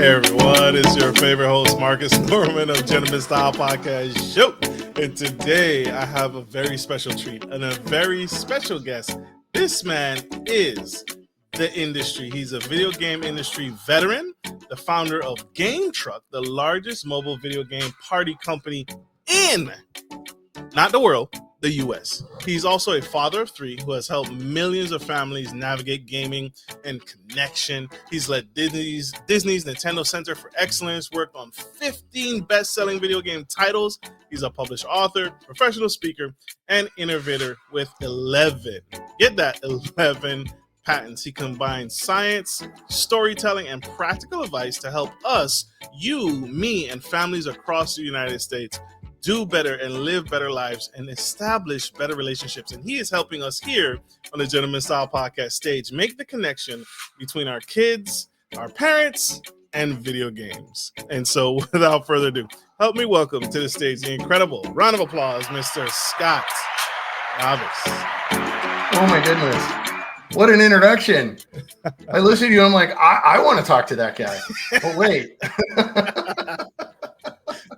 Hey everyone, it's your favorite host, Marcus Norman of Gentleman Style Podcast Show. And today I have a very special treat and a very special guest. This man is the industry. He's a video game industry veteran, the founder of GameTruck, the largest mobile video game party company in, not the world, the US. He's also a father of three who has helped millions of families navigate gaming and connection. He's led Disney's Nintendo Center for Excellence, worked on 15 best-selling video game titles. He's a published author, professional speaker, and innovator with 11 patents. He combines science, storytelling, and practical advice to help us, you, me, and families across the United States do better and live better lives and establish better relationships. And he is helping us here on the Gentleman Style Podcast stage make the connection between our kids, our parents, and video games. And so without further ado, help me welcome to the stage the incredible round of applause, Mr. Scott Novis. Oh my goodness. What an introduction. I listen to you, I'm like, I want to talk to that guy. Oh, wait.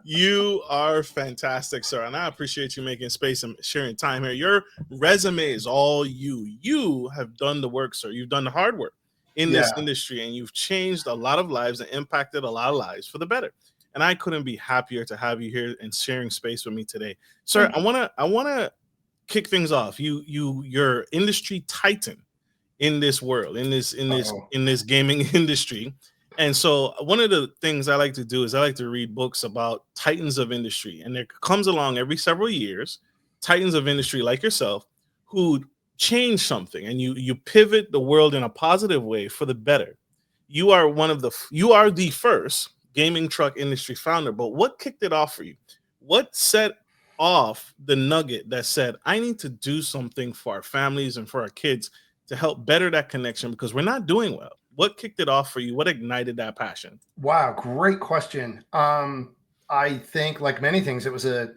You are fantastic, sir, and I appreciate you making space and sharing time here. Your resume is all you. You have done the work, sir. You've done the hard work in this industry, and you've changed a lot of lives and impacted a lot of lives for the better. And I couldn't be happier to have you here and sharing space with me today, sir. I wanna kick things off. You're industry titan in this world, in this gaming industry. And so one of the things I like to do is I like to read books about titans of industry. And there comes along every several years, titans of industry like yourself, who change something and you pivot the world in a positive way for the better. You are the first gaming truck industry founder. But what kicked it off for you? What set off the nugget that said, I need to do something for our families and for our kids to help better that connection because we're not doing well? What kicked it off for you? What ignited that passion? Wow, great question. I think, like many things, it was a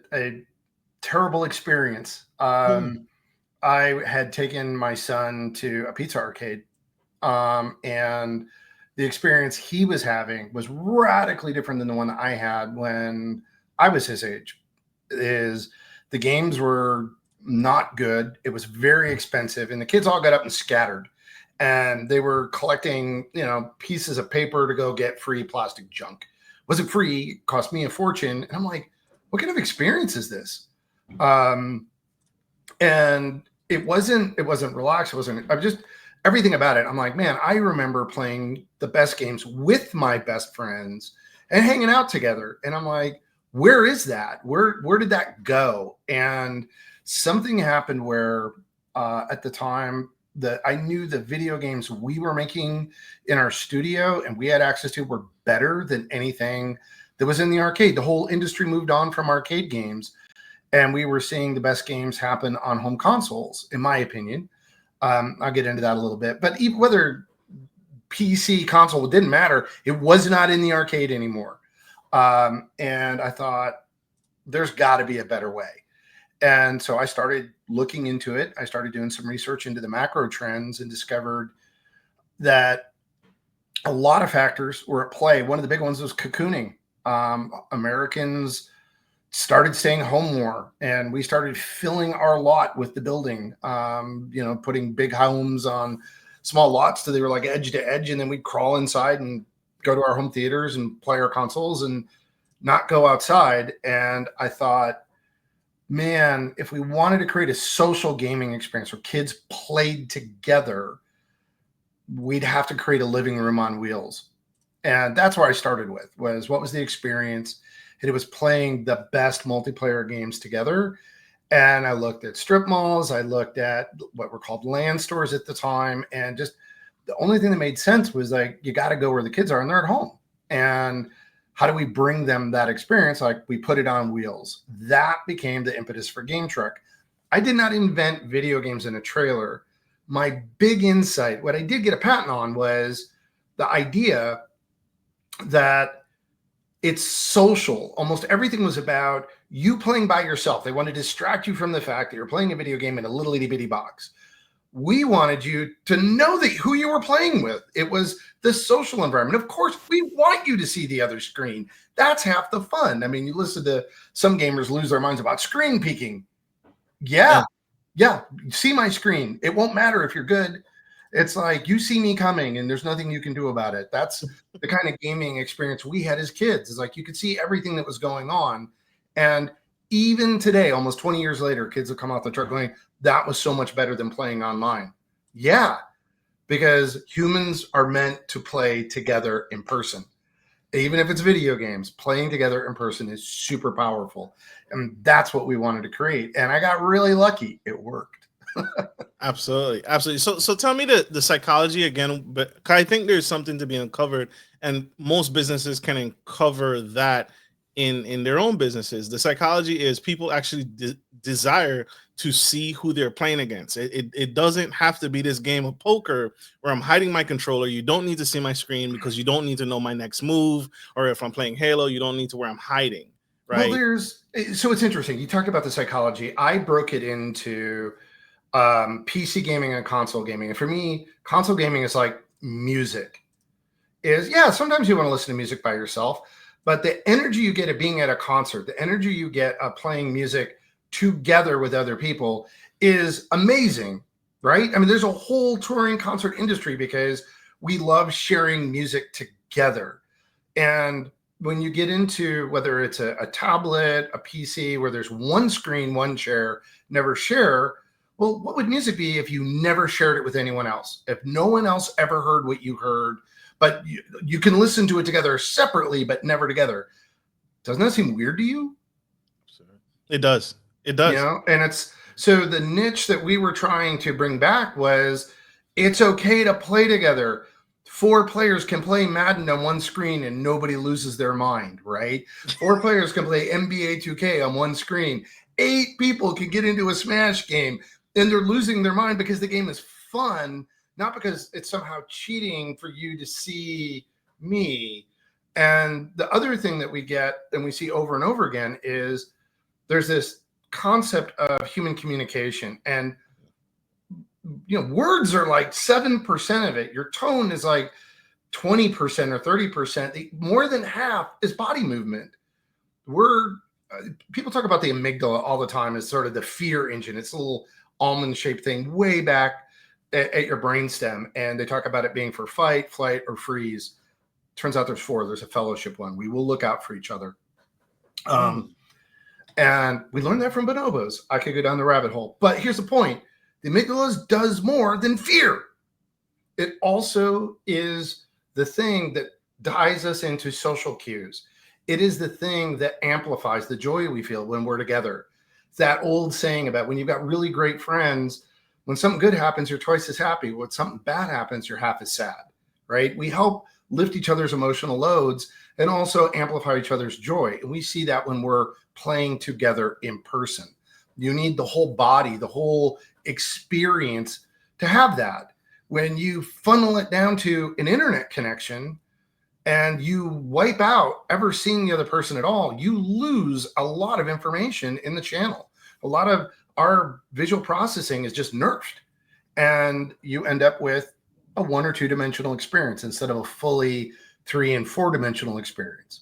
terrible experience. I had taken my son to a pizza arcade, and the experience he was having was radically different than the one I had when I was his age. The games were not good. It was very expensive, and the kids all got up and scattered. And they were collecting, pieces of paper to go get free plastic junk. Wasn't free, it cost me a fortune. And I'm like, what kind of experience is this? And it wasn't relaxed. Everything about it. I'm like, man, I remember playing the best games with my best friends and hanging out together. And I'm like, where is that? Where did that go? And something happened where at the time, I knew the video games we were making in our studio and we had access to were better than anything that was in the arcade. The whole industry moved on from arcade games, and we were seeing the best games happen on home consoles, in my opinion. I'll get into that a little bit, but even whether PC console, it didn't matter. It was not in the arcade anymore. And I thought there's got to be a better way. And so I started looking into it. I started doing some research into the macro trends and discovered that a lot of factors were at play. One of the big ones was cocooning. Americans started staying home more, and we started filling our lot with the building, putting big homes on small lots so they were like edge to edge. And then we'd crawl inside and go to our home theaters and play our consoles and not go outside. And I thought, man, if we wanted to create a social gaming experience where kids played together, we'd have to create a living room on wheels. And that's where I started with, was what was the experience? And it was playing the best multiplayer games together. And I looked at strip malls. I looked at what were called LAN stores at the time. And just the only thing that made sense was like, you got to go where the kids are and they're at home. And how do we bring them that experience? Like, we put it on wheels. That became the impetus for GameTruck. I did not invent video games in a trailer. My big insight, what I did get a patent on, was the idea that it's social. Almost everything was about you playing by yourself. They want to distract you from the fact that you're playing a video game in a little itty bitty box. We wanted you to know that who you were playing with. It was the social environment. Of course, we want you to see the other screen. That's half the fun. I mean, you listen to some gamers lose their minds about screen peeking. Yeah. See my screen. It won't matter if you're good. It's like you see me coming and there's nothing you can do about it. That's the kind of gaming experience we had as kids. It's like you could see everything that was going on. And even today, almost 20 years later, kids will come off the truck going, that was so much better than playing online. Yeah, because humans are meant to play together in person. Even if it's video games, playing together in person is super powerful. And that's what we wanted to create. And I got really lucky. It worked. Absolutely. So tell me the psychology again, but I think there's something to be uncovered, and most businesses can uncover that in their own businesses. The psychology is people actually desire to see who they're playing against. It doesn't have to be this game of poker where I'm hiding my controller. You don't need to see my screen because you don't need to know my next move. Or if I'm playing Halo, you don't need to where I'm hiding. Right. Well, so it's interesting. You talked about the psychology. I broke it into PC gaming and console gaming. And for me, console gaming is like music. Sometimes you want to listen to music by yourself, but the energy you get at being at a concert, the energy you get of playing music together with other people is amazing, right? I mean, there's a whole touring concert industry because we love sharing music together. And when you get into whether it's a tablet, a PC, where there's one screen, one chair, never share. Well, what would music be if you never shared it with anyone else? If no one else ever heard what you heard, but you can listen to it together separately, but never together. Doesn't that seem weird to you? It does. It does. You know, and so the niche that we were trying to bring back was it's okay to play together. 4 players can play Madden on one screen and nobody loses their mind, right? 4 players can play NBA 2K on one screen. 8 people can get into a Smash game and they're losing their mind because the game is fun, not because it's somehow cheating for you to see me. And the other thing that we get and we see over and over again is there's this concept of human communication. And words are like 7% of it. Your tone is like 20% or 30%. More than half is body movement. People talk about the amygdala all the time as sort of the fear engine. It's a little almond-shaped thing way back at your brainstem, and they talk about it being for fight, flight, or freeze. Turns out there's 4. There's a fellowship one. We will look out for each other. And we learned that from bonobos. I could go down the rabbit hole. But here's the point. The amygdala does more than fear. It also is the thing that dies us into social cues. It is the thing that amplifies the joy we feel when we're together. It's that old saying about when you've got really great friends, when something good happens, you're twice as happy. When something bad happens, you're half as sad, right? We help lift each other's emotional loads and also amplify each other's joy. And we see that when we're playing together in person. You need the whole body, the whole experience to have that. When you funnel it down to an internet connection and you wipe out ever seeing the other person at all, you lose a lot of information in the channel. A lot of our visual processing is just nerfed, and you end up with a 1 or 2 dimensional experience instead of a fully 3 and 4 dimensional experience.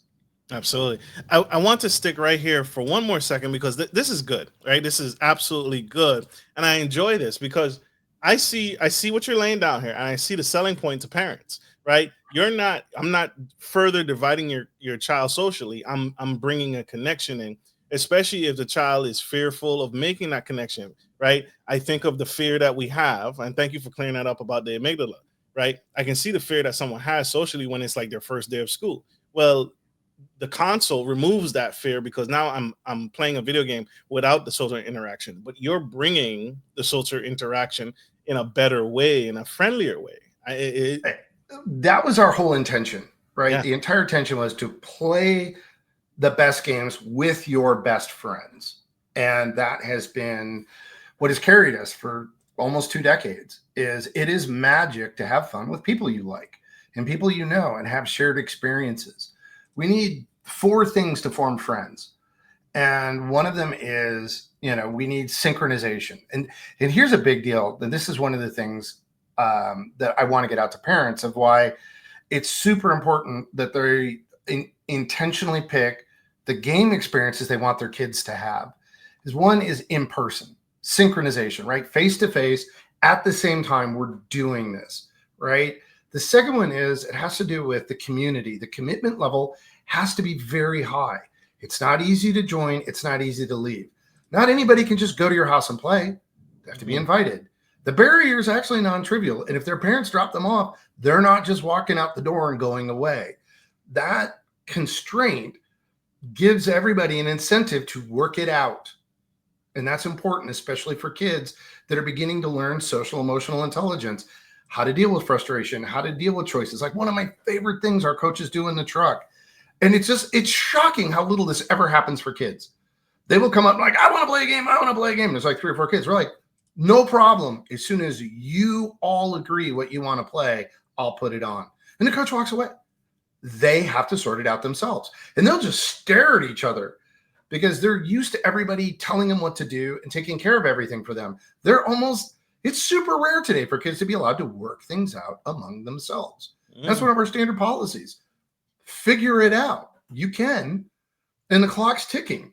Absolutely. I want to stick right here for one more second because this is good, right? This is absolutely good. And I enjoy this because I see what you're laying down here, and I see the selling point to parents, right? I'm not further dividing your child socially. I'm bringing a connection in, especially if the child is fearful of making that connection, right? I think of the fear that we have, and thank you for clearing that up about the amygdala, right? I can see the fear that someone has socially when it's like their first day of school. Well, the console removes that fear because now I'm playing a video game without the social interaction, but you're bringing the social interaction in a better way, in a friendlier way. That was our whole intention, right? Yeah. The entire intention was to play the best games with your best friends. And that has been what has carried us for almost 2 decades. It is magic to have fun with people you like and people you know and have shared experiences. We need 4 things to form friends. And one of them is, we need synchronization. And here's a big deal. And this is one of the things that I want to get out to parents of why it's super important that they intentionally pick the game experiences they want their kids to have. Is one is in person, synchronization, right? Face to face at the same time we're doing this, right? The second one is it has to do with the community. The commitment level has to be very high. It's not easy to join. It's not easy to leave. Not anybody can just go to your house and play. They have to be invited. The barrier is actually non-trivial. And if their parents drop them off, they're not just walking out the door and going away. That constraint gives everybody an incentive to work it out. And that's important, especially for kids that are beginning to learn social emotional intelligence, how to deal with frustration, how to deal with choices. Like one of my favorite things our coaches do in the truck. And it's shocking how little this ever happens for kids. They will come up like, I want to play a game. I want to play a game. There's like 3 or 4 kids. We're like, no problem. As soon as you all agree what you want to play, I'll put it on. And the coach walks away. They have to sort it out themselves. And they'll just stare at each other because they're used to everybody telling them what to do and taking care of everything for them. It's super rare today for kids to be allowed to work things out among themselves. That's one of our standard policies. Figure it out. You can. And the clock's ticking.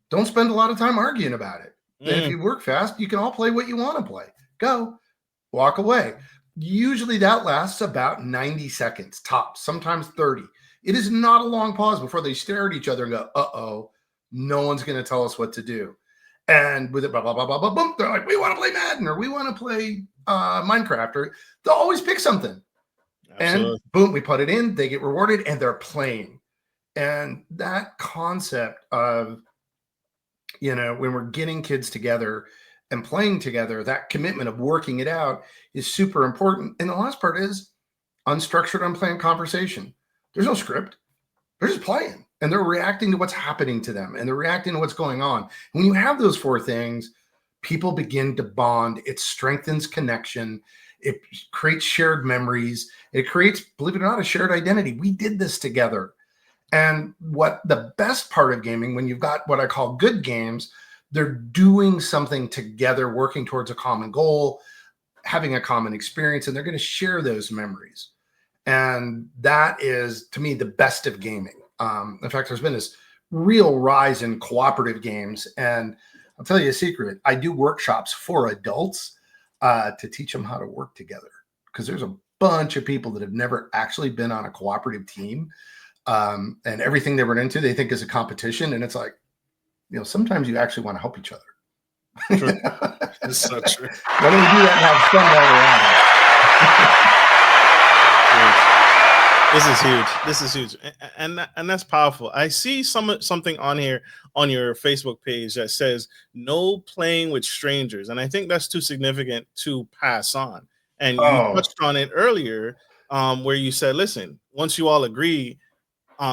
Don't spend a lot of time arguing about it. And if you work fast, you can all play what you want to play. Go. Walk away. Usually that lasts about 90 seconds tops, sometimes 30. It is not a long pause before they stare at each other and go, uh-oh, no one's going to tell us what to do. And with it, blah, blah, blah, blah, blah, boom, they're like, we want to play Madden or we want to play Minecraft, or they'll always pick something. Absolutely. And boom, we put it in, they get rewarded, and they're playing. And that concept of, when we're getting kids together and playing together, that commitment of working it out is super important. And the last part is unstructured, unplanned conversation. There's no script. They're just playing and they're reacting to what's happening to them and they're reacting to what's going on. When you have those 4 things, people begin to bond. It strengthens connection. It creates shared memories. It creates, believe it or not, a shared identity. We did this together. And what the best part of gaming, when you've got what I call good games, they're doing something together, working towards a common goal, having a common experience, and they're going to share those memories. And that is, to me, the best of gaming. In fact, there's been this real rise in cooperative games. And I'll tell you a secret. I do workshops for adults to teach them how to work together, because there's a bunch of people that have never actually been on a cooperative team. And everything they run into, they think is a competition. And it's like, sometimes you actually want to help each other. True. It's so true. Why don't we do that and have fun while we're at it? This is huge. And that's powerful. I see something on here on your Facebook page that says no playing with strangers. And I think that's too significant to pass on. And you touched on it earlier, where you said, listen, once you all agree,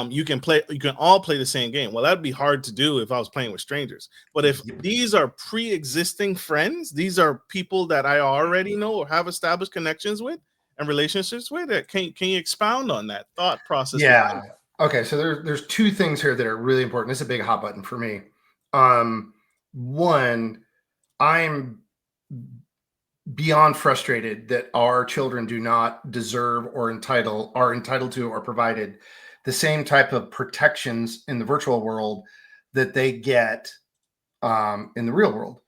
you can all play the same game. Well, that'd be hard to do if I was playing with strangers. But if these are pre-existing friends, these are people that I already know or have established connections with and relationships with, can you expound on that thought process? Yeah. Okay. So there's 2 things here that are really important. This is a big hot button for me. One, I'm beyond frustrated that our children do not deserve or are entitled to or provided the same type of protections in the virtual world that they get in the real world.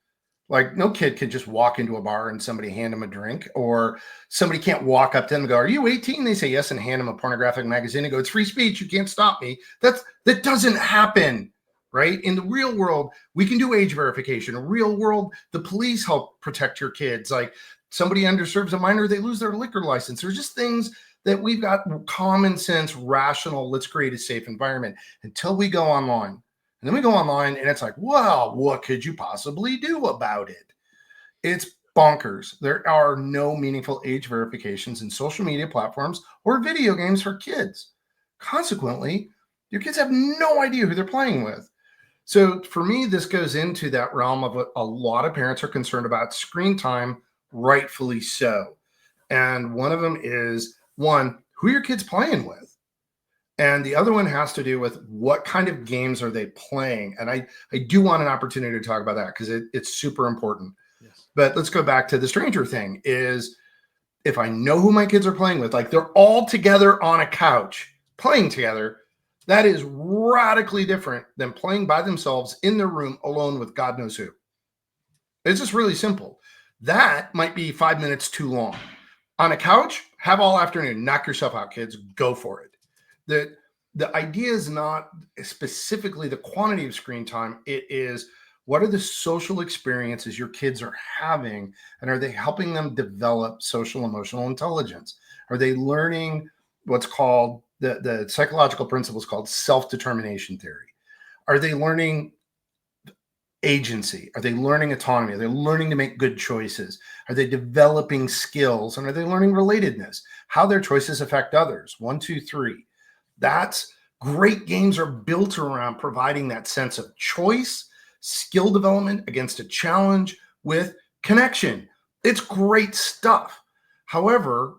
Like, no kid can just walk into a bar and somebody hand them a drink, or somebody can't walk up to them and go, "Are you 18?" They say yes, and hand them a pornographic magazine and go, "It's free speech. You can't stop me." That doesn't happen, right? In the real world, we can do age verification. In the real world, the police help protect your kids. Like, somebody underserves a minor, they lose their liquor license. There's just things that we've got common sense, rational, let's create a safe environment, until we go online. And then we go online and it's like, well, what could you possibly do about it? It's bonkers. There are no meaningful age verifications in social media platforms or video games for kids. Consequently, your kids have no idea who they're playing with. So for me, this goes into that realm of what a lot of parents are concerned about: screen time, rightfully so. And one of them is, one, who your kid's playing with. And the other one has to do with what kind of games are they playing. And I do want an opportunity to talk about that because it's super important. Yes. But let's go back to the stranger thing is if I know who my kids are playing with, like they're all together on a couch playing together, that is radically different than playing by themselves in their room alone with God knows who. It's just really simple. That might be 5 minutes too long. On a couch, have all afternoon. Knock yourself out, kids. Go for it. The idea is not specifically the quantity of screen time. It is what are the social experiences your kids are having, and are they helping them develop social emotional intelligence? Are they learning what's called the psychological principles called self-determination theory? Are they learning agency? Are they learning autonomy? Are they learning to make good choices? Are they developing skills? And are they learning relatedness? How their choices affect others? 1, 2, 3. That's great games are built around providing that sense of choice, skill development against a challenge with connection. It's great stuff. However,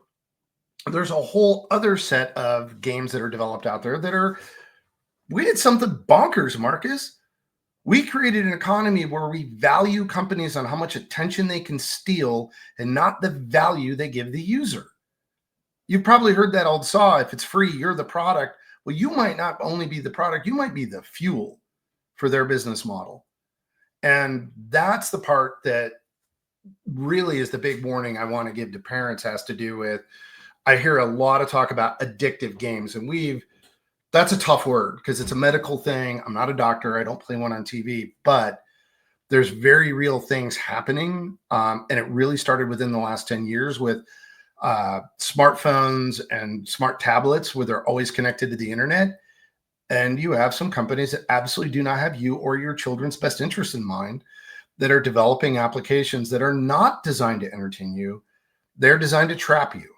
there's a whole other set of games that are developed out there that are, we did something bonkers, Marcus. We created an economy where we value companies on how much attention they can steal and not the value they give the user. You've probably heard that old saw, if it's free, you're the product. Well, you might not only be the product, you might be the fuel for their business model. And that's the part that really is the big warning I want to give to parents, has to do with, I hear a lot of talk about addictive games, and that's a tough word because it's a medical thing. I'm not a doctor. I don't play one on TV, but there's very real things happening. And it really started within the last 10 years with smartphones and smart tablets where they're always connected to the internet. And you have some companies that absolutely do not have you or your children's best interest in mind, that are developing applications that are not designed to entertain you. They're designed to trap you.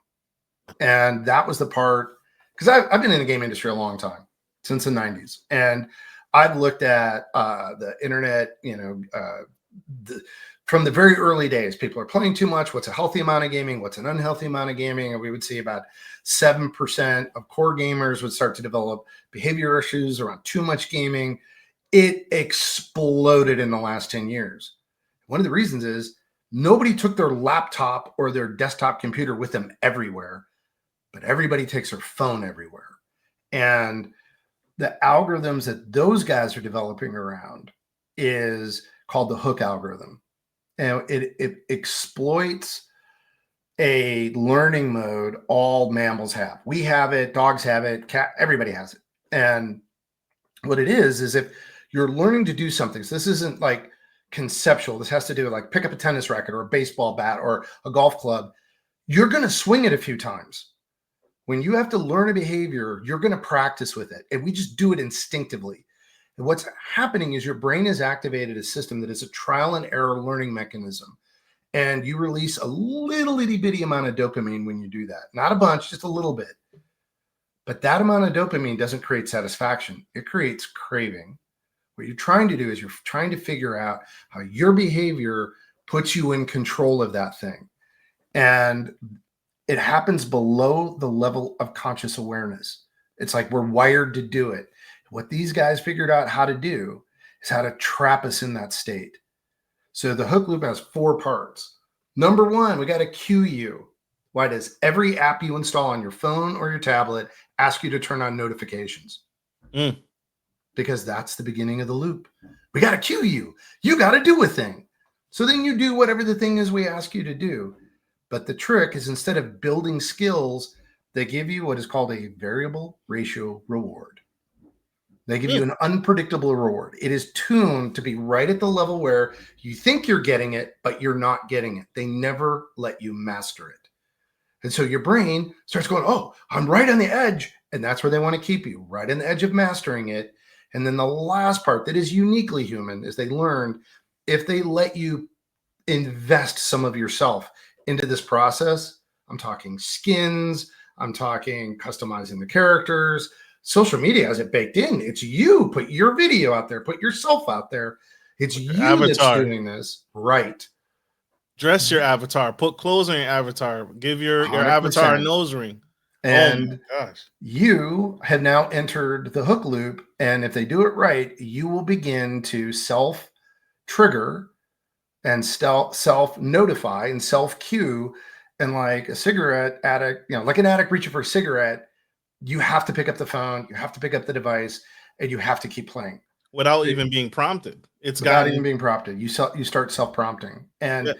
And that was the part, because I've been in the game industry a long time, since the 90s. And I've looked at the internet, from the very early days. People are playing too much. What's a healthy amount of gaming? What's an unhealthy amount of gaming? And we would see about 7% of core gamers would start to develop behavior issues around too much gaming. It exploded in the last 10 years. One of the reasons is nobody took their laptop or their desktop computer with them everywhere, but everybody takes their phone everywhere. And the algorithms that those guys are developing around is called the hook algorithm. And it exploits a learning mode all mammals have. We have it, dogs have it, cat, everybody has it. And what it is if you're learning to do something, so this isn't like conceptual, this has to do with like pick up a tennis racket or a baseball bat or a golf club, you're going to swing it a few times. When you have to learn a behavior, you're going to practice with it. And we just do it instinctively. And what's happening is your brain has activated a system that is a trial and error learning mechanism. And you release a little itty bitty amount of dopamine when you do that. Not a bunch, just a little bit. But that amount of dopamine doesn't create satisfaction. It creates craving. What you're trying to do is you're trying to figure out how your behavior puts you in control of that thing. And it happens below the level of conscious awareness. It's like we're wired to do it. What these guys figured out how to do is how to trap us in that state. So the hook loop has 4 parts. Number 1, we got to cue you. Why does every app you install on your phone or your tablet ask you to turn on notifications? Because that's the beginning of the loop. We got to cue you. You got to do a thing. So then you do whatever the thing is we ask you to do. But the trick is, instead of building skills, they give you what is called a variable ratio reward. They give you an unpredictable reward. It is tuned to be right at the level where you think you're getting it, but you're not getting it. They never let you master it. And so your brain starts going, oh, I'm right on the edge. And that's where they want to keep you, right on the edge of mastering it. And then the last part that is uniquely human is they learn, if they let you invest some of yourself into this process, I'm talking skins, I'm talking customizing the characters. Social media has it baked in. It's you. Put your video out there. Put yourself out there. It's you that's doing this. Right. Dress your avatar. Put clothes on your avatar. Give your avatar a nose ring. Oh my And gosh. you have now entered the hook loop. And if they do it right, you will begin to self trigger and self notify and self cue. And like a cigarette addict, like an addict reaching for a cigarette, you have to pick up the phone, you have to pick up the device, and you have to keep playing Without even being prompted. It's without gotten even being prompted. You start self prompting. yeah. And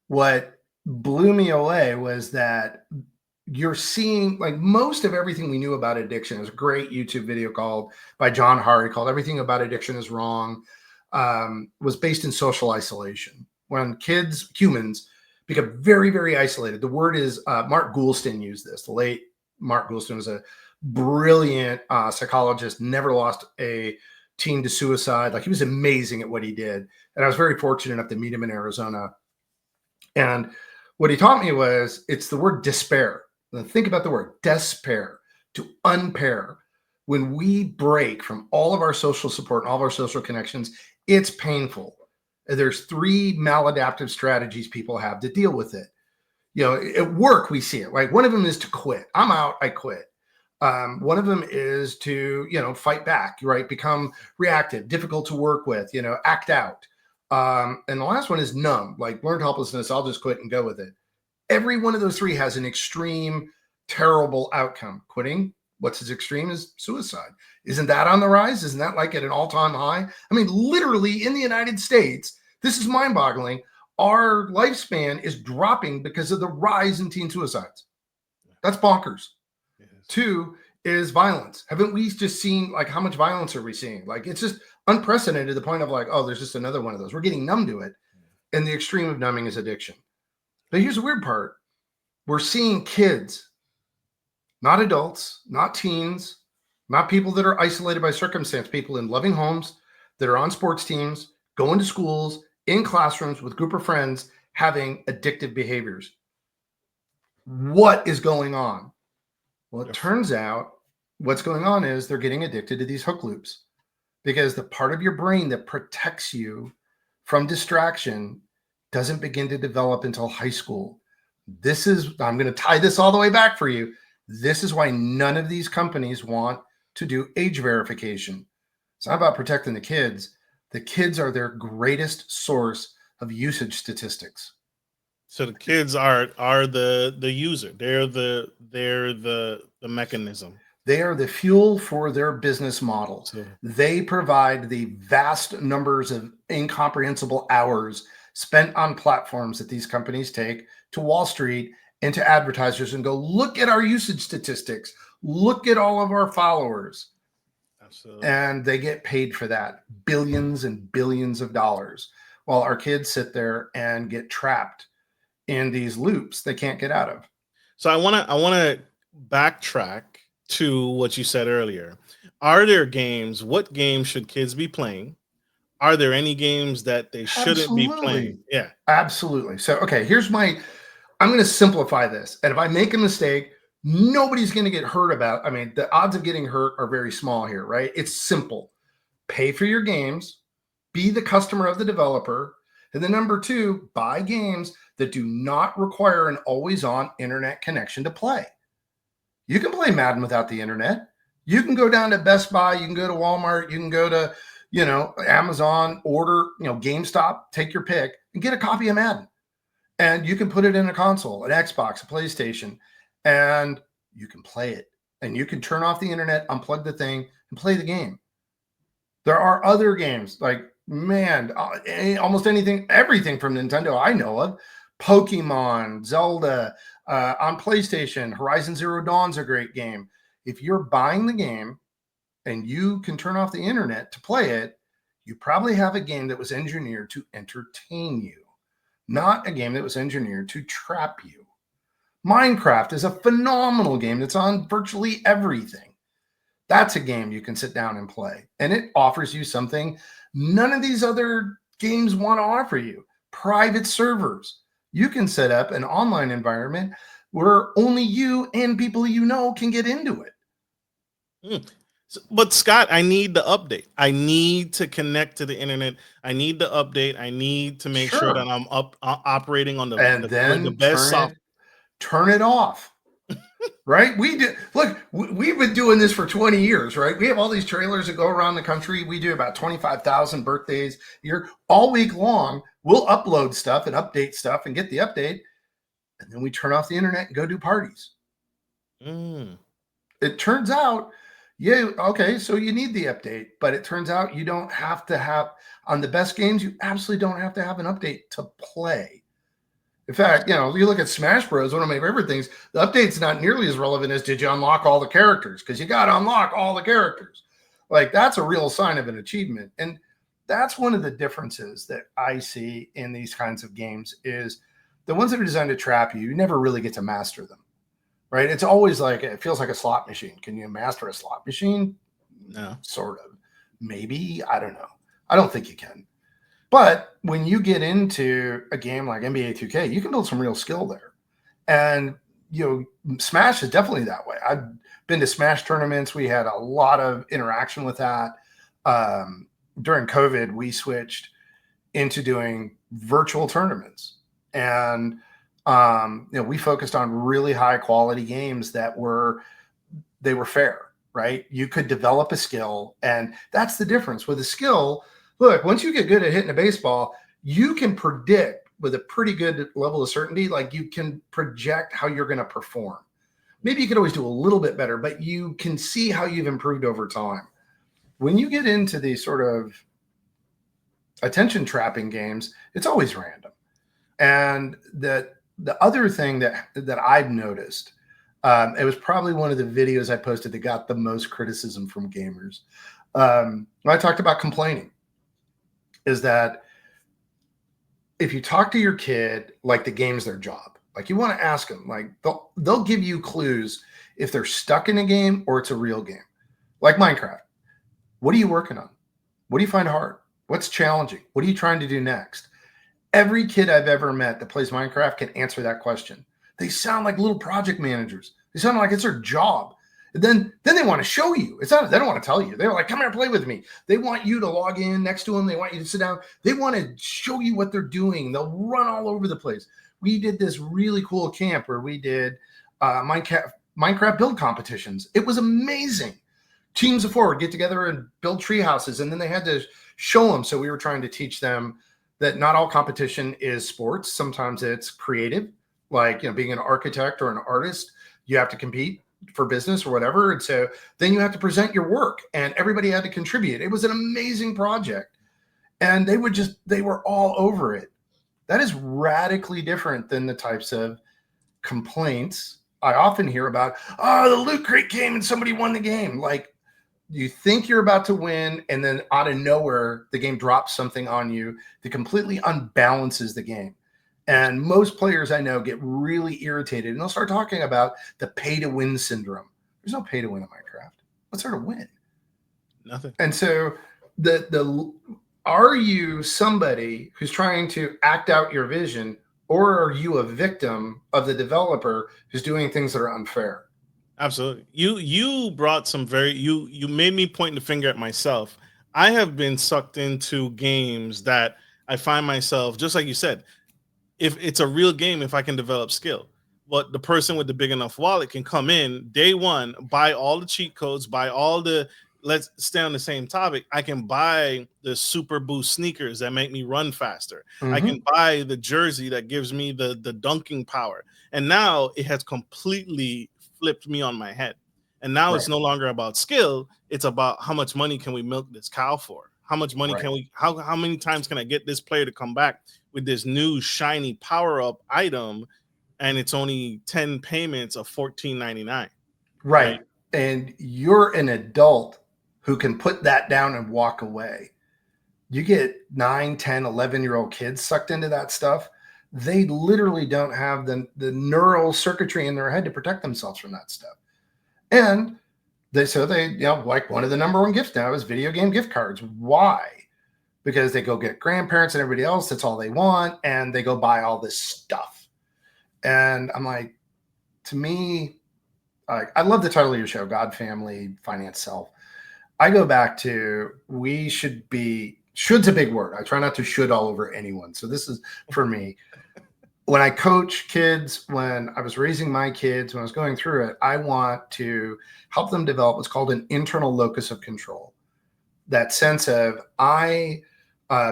what blew me away was that you're seeing like most of everything we knew about addiction. Is a great YouTube video called by John Hari called "Everything About Addiction Is Wrong." Was based in social isolation when humans become very, very isolated. The word is Mark Goulston used this. The late Mark Goulston was a brilliant psychologist. Never lost a teen to suicide. Like he was amazing at what he did, and I was very fortunate enough to meet him in Arizona. And what he taught me was it's the word despair. Now think about the word despair, to unpair. When we break from all of our social support and all of our social connections, it's painful. There's 3 maladaptive strategies people have to deal with it. At work, we see it. Like one of them is to quit. I'm out, I quit. One of them is to, fight back, right? Become reactive, difficult to work with, act out. And the last one is numb, like learned helplessness. I'll just quit and go with it. Every one of those 3 has an extreme, terrible outcome. Quitting, what's as extreme as suicide? Isn't that on the rise? Isn't that like at an all-time high? I mean, literally in the United States, this is mind-boggling. Our lifespan is dropping because of the rise in teen suicides. That's bonkers. Yes. 2 is violence. Haven't we just seen like how much violence are we seeing? Like it's just unprecedented to the point of like, oh, there's just another one of those. We're getting numb to it. And the extreme of numbing is addiction. But here's the weird part. We're seeing kids, not adults, not teens, not people that are isolated by circumstance, people in loving homes that are on sports teams, going to schools, in classrooms with a group of friends, having addictive behaviors. What is going on? Well, it turns out what's going on is they're getting addicted to these hook loops because the part of your brain that protects you from distraction doesn't begin to develop until high school. I'm going to tie this all the way back for you. This is why none of these companies want to do age verification. It's not about protecting the kids. The kids are their greatest source of usage statistics. So the kids are the user. They're the mechanism. They are the fuel for their business model. So they provide the vast numbers of incomprehensible hours spent on platforms that these companies take to Wall Street and to advertisers and go, look at our usage statistics. Look at all of our followers. Absolutely. And they get paid for that, billions and billions of dollars, while our kids sit there and get trapped in these loops they can't get out of. So I want to backtrack to what you said earlier. Are there games? What games should kids be playing? Are there any games that they shouldn't be playing? Yeah, absolutely. So, okay, I'm going to simplify this. And if I make a mistake, nobody's going to get hurt about. I mean, the odds of getting hurt are very small here, right? It's simple. Pay for your games, be the customer of the developer. And then number 2, buy games that do not require an always-on internet connection to play. You can play Madden without the internet. You can go down to Best Buy. You can go to Walmart. You can go to, Amazon, order, GameStop, take your pick and get a copy of Madden. And you can put it in a console, an Xbox, a PlayStation, and you can play it. And you can turn off the internet, unplug the thing, and play the game. There are other games like, almost everything from Nintendo I know of. Pokemon, Zelda, on PlayStation, Horizon Zero Dawn's a great game. If you're buying the game and you can turn off the internet to play it, you probably have a game that was engineered to entertain you, not a game that was engineered to trap you. Minecraft is a phenomenal game that's on virtually everything. That's a game you can sit down and play, and it offers you something none of these other games want to offer you: private servers. You can set up an online environment where only you and people you know can get into it. But Scott, I need the update. I need to connect to the internet. I need the update. I need to make sure that I'm operating on the best software. Turn it off. Right? We do. Look, we've been doing this for 20 years, right? We have all these trailers that go around the country. We do about 25,000 birthdays a year all week long. We'll upload stuff and update stuff and get the update. And then we turn off the internet and go do parties. It turns out, yeah, okay, so you need the update, but it turns out you don't have to have, on the best games, you absolutely don't have to have an update to play. In fact, you look at Smash Bros., one of my favorite things, the update's not nearly as relevant as did you unlock all the characters, because you got to unlock all the characters. Like, that's a real sign of an achievement. And that's one of the differences that I see in these kinds of games is the ones that are designed to trap you, you never really get to master them. Right? It's always like, it feels like a slot machine. Can you master a slot machine? No. Sort of. Maybe. I don't know. I don't think you can. But when you get into a game like NBA 2K, you can build some real skill there. And, Smash is definitely that way. I've been to Smash tournaments. We had a lot of interaction with that. During COVID, we switched into doing virtual tournaments. And we focused on really high quality games that were fair, right? You could develop a skill, and that's the difference with a skill. Look, once you get good at hitting a baseball, you can predict with a pretty good level of certainty, like you can project how you're going to perform. Maybe you could always do a little bit better, but you can see how you've improved over time. When you get into these sort of attention trapping games, it's always random. And the other thing that I've noticed, it was probably one of the videos I posted that got the most criticism from gamers. When I talked about complaining, is that if you talk to your kid like the game's their job, like you want to ask them, like they'll give you clues if they're stuck in a game or it's a real game. Like Minecraft. What are you working on? What do you find hard? What's challenging? What are you trying to do next? Every kid I've ever met that plays Minecraft can answer that question. They sound like little project managers. They sound like it's their job. And then they want to show you. They don't want to tell you. They're like, come here, play with me. They want you to log in next to them. They want you to sit down. They want to show you what they're doing. They'll run all over the place. We did this really cool camp where we did Minecraft build competitions. It was amazing. Teams of four would get together and build tree houses, and then they had to show them. So we were trying to teach them that not all competition is sports. Sometimes it's creative, like being an architect or an artist. You have to compete for business or whatever. And so then you have to present your work, and everybody had to contribute. It was an amazing project. And they were all over it. That is radically different than the types of complaints I often hear about. Oh, the loot crate came and somebody won the game. Like, you think you're about to win, and then out of nowhere, the game drops something on you that completely unbalances the game. And most players I know get really irritated, and they'll start talking about the pay-to-win syndrome. There's no pay-to-win in Minecraft. What's there to win? Nothing. And so are you somebody who's trying to act out your vision, or are you a victim of the developer who's doing things that are unfair? Absolutely. You brought some you made me point the finger at myself. I have been sucked into games that I find myself, just like you said, if it's a real game, if I can develop skill, but the person with the big enough wallet can come in day one, buy all the cheat codes, buy all the, let's stay on the same topic. I can buy the super boost sneakers that make me run faster. Mm-hmm. I can buy the jersey that gives me the dunking power. And now it has completely flipped me on my head. And now it's no longer about skill. It's about how much money can we milk this cow for? How much money can we, how many times can I get this player to come back with this new shiny power up item? And it's only 10 payments of $14.99. Right. And you're an adult who can put that down and walk away. You get 9, 10, 11-year-old kids sucked into that stuff. They literally don't have the neural circuitry in their head to protect themselves from that stuff. And they like one of the number one gifts now is video game gift cards. Why? Because they go get grandparents and everybody else. That's all they want. And they go buy all this stuff. And I'm like, to me, I love the title of your show, God, Family, Finance, Self. I go back to, we should's a big word. I try not to should all over anyone. So this is for me. when I coach kids, when I was raising my kids, when I was going through it, I want to help them develop what's called an internal locus of control. That sense of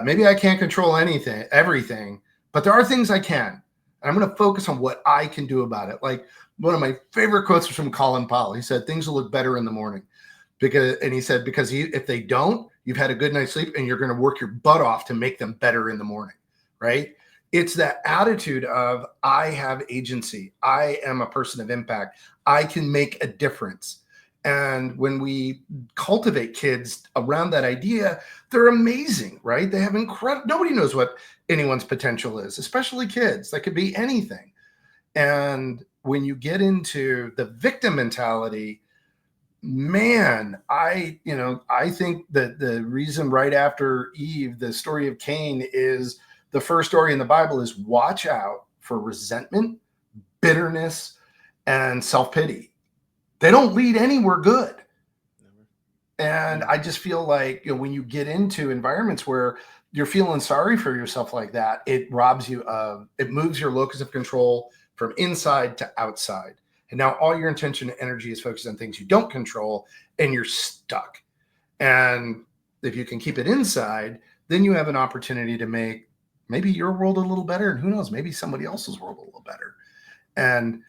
maybe I can't control everything, but there are things I can. And I'm going to focus on what I can do about it. Like one of my favorite quotes was from Colin Powell. He said, things will look better in the morning. Because if they don't, you've had a good night's sleep and you're going to work your butt off to make them better in the morning, right? It's that attitude of I have agency. I am a person of impact. I can make a difference. And when we cultivate kids around that idea, they're amazing, right? They have nobody knows what anyone's potential is, especially kids. That could be anything. And when you get into the victim mentality, man, I think that the reason right after Eve, the story of Cain, is the first story in the Bible is watch out for resentment, bitterness, and self-pity. They don't lead anywhere good. And I just feel like, when you get into environments where you're feeling sorry for yourself like that, it moves your locus of control from inside to outside. And now all your attention and energy is focused on things you don't control, and you're stuck. And if you can keep it inside, then you have an opportunity to make maybe your world a little better. And who knows, maybe somebody else's world a little better. And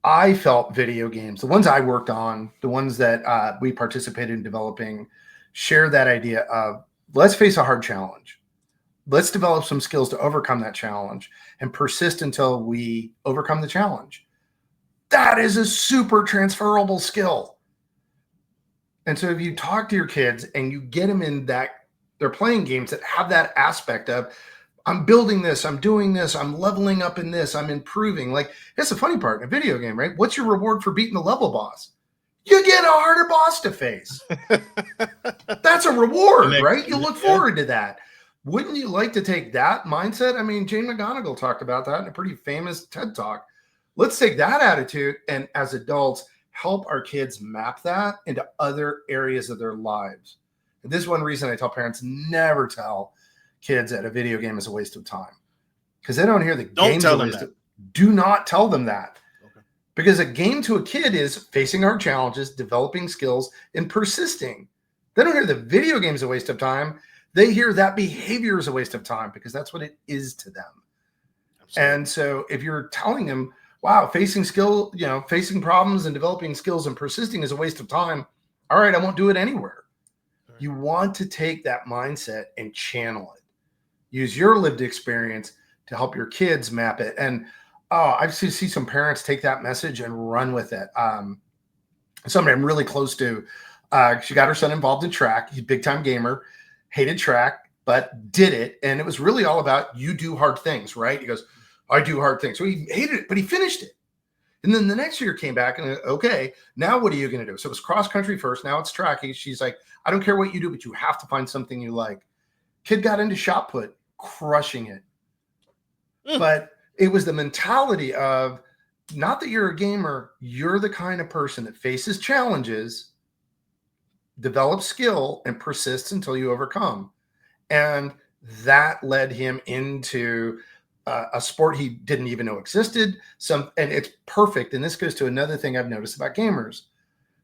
I felt video games, the ones I worked on, the ones that we participated in developing, share that idea of let's face a hard challenge. Let's develop some skills to overcome that challenge and persist until we overcome the challenge. That is a super transferable skill. And so if you talk to your kids and you get them in that, they're playing games that have that aspect of, I'm building this, I'm doing this, I'm leveling up in this, I'm improving. Like, that's the funny part in a video game, right? What's your reward for beating the level boss? You get a harder boss to face. That's a reward, right? You look forward to that. Wouldn't you like to take that mindset? I mean, Jane McGonigal talked about that in a pretty famous TED Talk. Let's take that attitude and as adults, help our kids map that into other areas of their lives. And this is one reason I tell parents never tell kids that a video game is a waste of time, because they don't hear the game's a waste of. Do not tell them that. Okay. Because a game to a kid is facing hard challenges, developing skills, and persisting. They don't hear the video game's a waste of time. They hear that behavior is a waste of time, because that's what it is to them. Absolutely. And so if you're telling them, wow, facing problems and developing skills and persisting is a waste of time, all right, I won't do it anywhere. Right. You want to take that mindset and channel it. Use your lived experience to help your kids map it. And I see some parents take that message and run with it. Somebody I'm really close to, she got her son involved in track. He's a big time gamer, hated track, but did it. And it was really all about, you do hard things, right? He goes, I do hard things. So he hated it, but he finished it. And then the next year came back and, okay, now what are you going to do? So it was cross country first. Now it's track. She's like, I don't care what you do, but you have to find something you like. Kid got into shot put, crushing it. But it was the mentality of, not that you're a gamer, you're the kind of person that faces challenges, develops skill, and persists until you overcome. And that led him into a sport he didn't even know existed. And it's perfect. And this goes to another thing I've noticed about gamers.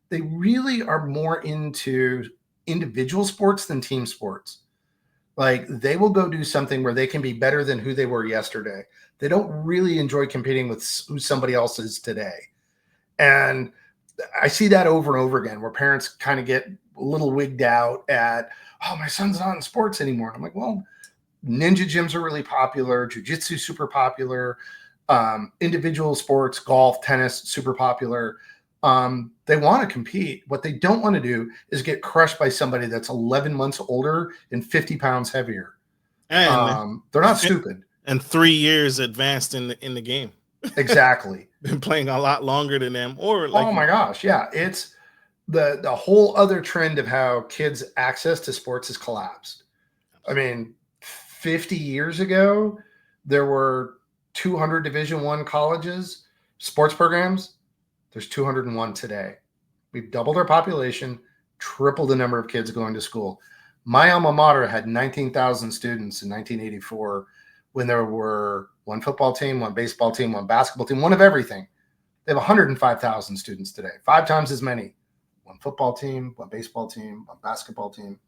They really are more into individual sports than team sports. Like, they will go do something where they can be better than who they were yesterday. They don't really enjoy competing with who somebody else is today. And I see that over and over again, where parents kind of get a little wigged out at, oh, my son's not in sports anymore. And I'm like, well, ninja gyms are really popular. Jiu-jitsu, super popular. Individual sports, golf, tennis, super popular. They want to compete. What they don't want to do is get crushed by somebody that's 11 months older and 50 pounds heavier. And they're not stupid. And 3 years advanced in the game. Exactly. Been playing a lot longer than them. Or like, oh my gosh, yeah. It's the whole other trend of how kids' access to sports has collapsed. I mean, 50 years ago, there were 200 Division I colleges, sports programs. There's 201 today. We've doubled our population, tripled the number of kids going to school. My alma mater had 19,000 students in 1984 when there were one football team, one baseball team, one basketball team, one of everything. They have 105,000 students today, 5 times as many. One football team, one baseball team, one basketball team.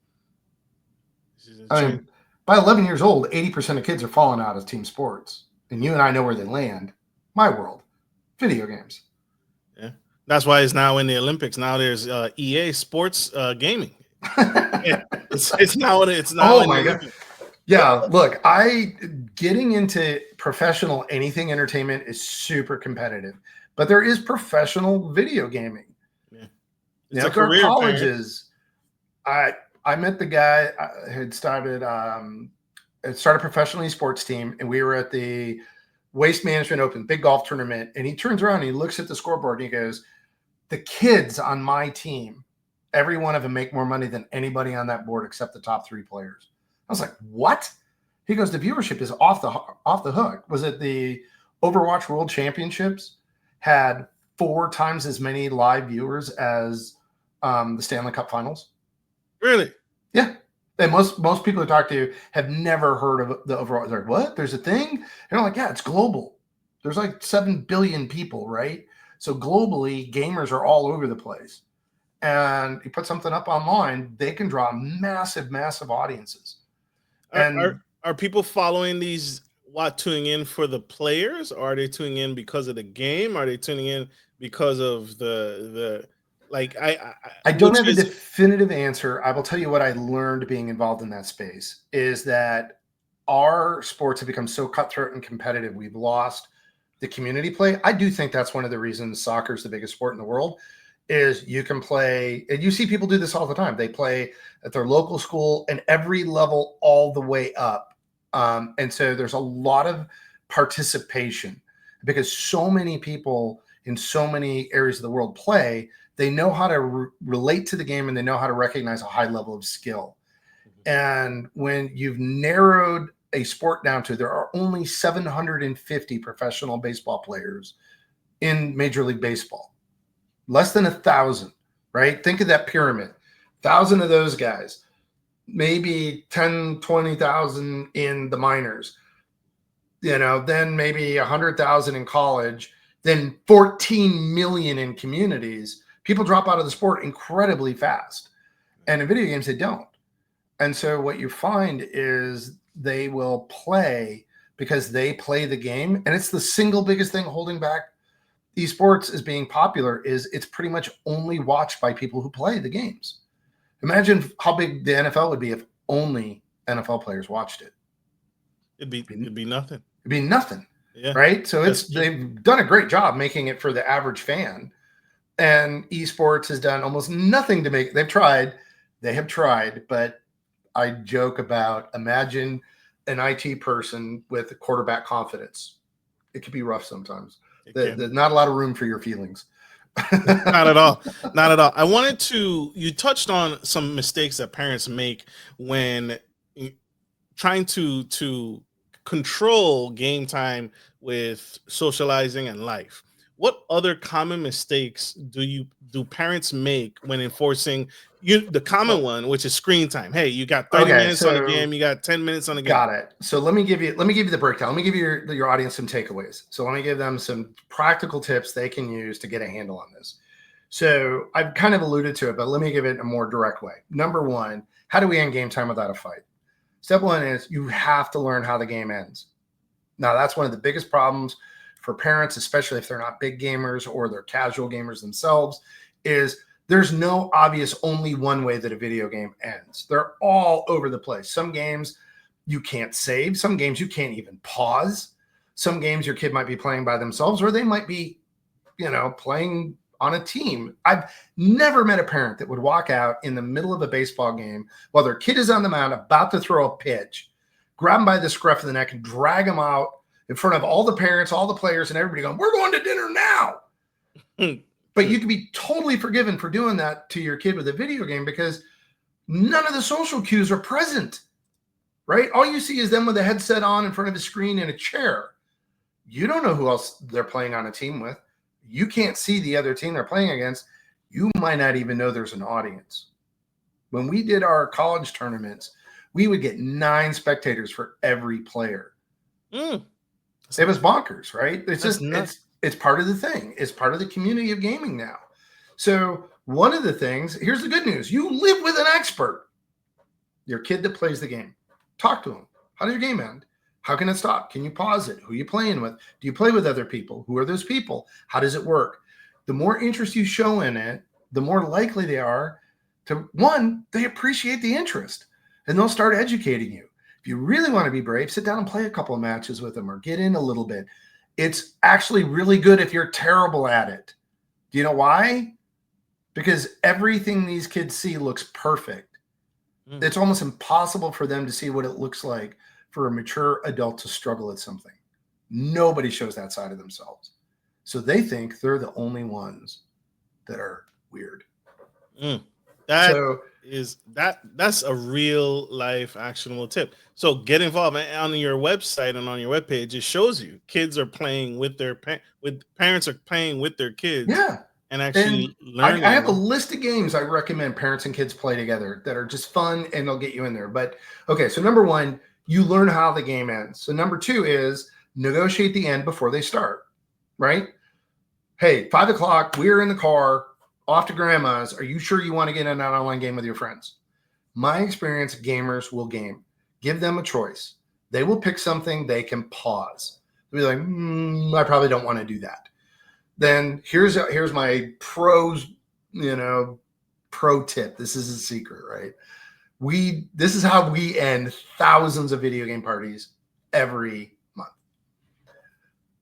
I mean, by 11 years old, 80% of kids are falling out of team sports. And you and I know where they land. My world, video games. Yeah, that's why it's now in the Olympics. Now there's EA Sports Gaming. It's now. Oh my God. Yeah, look, getting into professional anything entertainment is super competitive, but there is professional video gaming. Yeah. It's a career. Colleges. I met the guy who had started a professional esports team, and we were at the Waste Management Open, big golf tournament, and he turns around and he looks at the scoreboard and he goes, "The kids on my team, every one of them make more money than anybody on that board except the top 3 players." I was like, "What?" He goes, "The viewership is off the hook." Was it the Overwatch World Championships had 4 times as many live viewers as the Stanley Cup Finals? Really? Yeah. And most people I talk to have never heard of the Overwatch. They're like, "What? There's a thing?" And they're like, "Yeah, it's global. There's like 7 billion people, right? So globally, gamers are all over the place." And you put something up online, they can draw massive, massive audiences. And are people following these tuning in for the players, or are they tuning in because of the game? Are they tuning in because of the like I don't have a definitive answer. I will tell you what I learned being involved in that space is that our sports have become so cutthroat and competitive. We've lost the community play. I do think that's one of the reasons soccer is the biggest sport in the world. Is you can play, and you see people do this all the time. They play at their local school and every level all the way up. And so there's a lot of participation because so many people in so many areas of the world play. They know how to relate to the game and they know how to recognize a high level of skill. And when you've narrowed a sport down to there are only 750 professional baseball players in Major League Baseball. Less than 1,000, right? Think of that pyramid. 1,000 of those guys, maybe 10, 20,000 in the minors, then maybe 100,000 in college, then 14 million in communities. People drop out of the sport incredibly fast. And in video games, they don't. And so what you find is they will play because they play the game. And it's the single biggest thing holding back esports as being popular is it's pretty much only watched by people who play the games. Imagine how big the NFL would be if only NFL players watched it. It'd be nothing. It'd be nothing. Yeah. Right. So they've done a great job making it for the average fan. And esports has done almost nothing to make. They have tried, but I joke about imagine an IT person with quarterback confidence. It could be rough sometimes. There's not a lot of room for your feelings. Not at all. Not at all. You touched on some mistakes that parents make when trying to control game time with socializing and life. What other common mistakes do parents make when enforcing the common one, which is screen time? Hey, you got 30 minutes on the game, you got 10 minutes on the game. Got it. So let me give you the breakdown. Let me give your audience some takeaways. So let me give them some practical tips they can use to get a handle on this. So I've kind of alluded to it, but let me give it a more direct way. Number 1, how do we end game time without a fight? Step 1 is you have to learn how the game ends. Now, that's one of the biggest problems for parents, especially if they're not big gamers or they're casual gamers themselves, is there's no obvious only one way that a video game ends. They're all over the place. Some games you can't save. Some games you can't even pause. Some games your kid might be playing by themselves, or they might be, playing on a team. I've never met a parent that would walk out in the middle of a baseball game while their kid is on the mound about to throw a pitch, grab them by the scruff of the neck and drag them out in front of all the parents, all the players, and everybody going, "We're going to dinner now." But you can be totally forgiven for doing that to your kid with a video game because none of the social cues are present, right? All you see is them with a headset on in front of a screen in a chair. You don't know who else they're playing on a team with. You can't see the other team they're playing against. You might not even know there's an audience. When we did our college tournaments, we would get 9 spectators for every player. Mm. It was bonkers, right? It's That's just nuts. it's part of the thing. It's part of the community of gaming now. So one of the things, here's the good news: you live with an expert. Your kid that plays the game. Talk to him. How does your game end? How can it stop? Can you pause it? Who are you playing with? Do you play with other people? Who are those people? How does it work? The more interest you show in it, the more likely they are to, one, they appreciate the interest and they'll start educating you. If you really want to be brave, sit down and play a couple of matches with them or get in a little bit. It's actually really good if you're terrible at it. Do you know why? Because everything these kids see looks perfect. It's almost impossible for them to see what it looks like for a mature adult to struggle at something. Nobody shows that side of themselves. So they think they're the only ones that are weird. That's a real life actionable tip. So get involved on your website and on your webpage. It shows you kids are playing with their parents are playing with their kids. Yeah. And actually learning. I have a list of games I recommend parents and kids play together that are just fun and they'll get you in there. But okay, so number one, you learn how the game ends. So number two is negotiate the end before they start, right? Hey, 5 o'clock, we're in the car, off to grandma's. Are you sure you want to get in an online game with your friends? My experience, gamers will game. Give them a choice. They will pick something they can pause. They'll be like, I probably don't want to do that. Then here's my pro tip. This is a secret, right? This is how we end thousands of video game parties every month.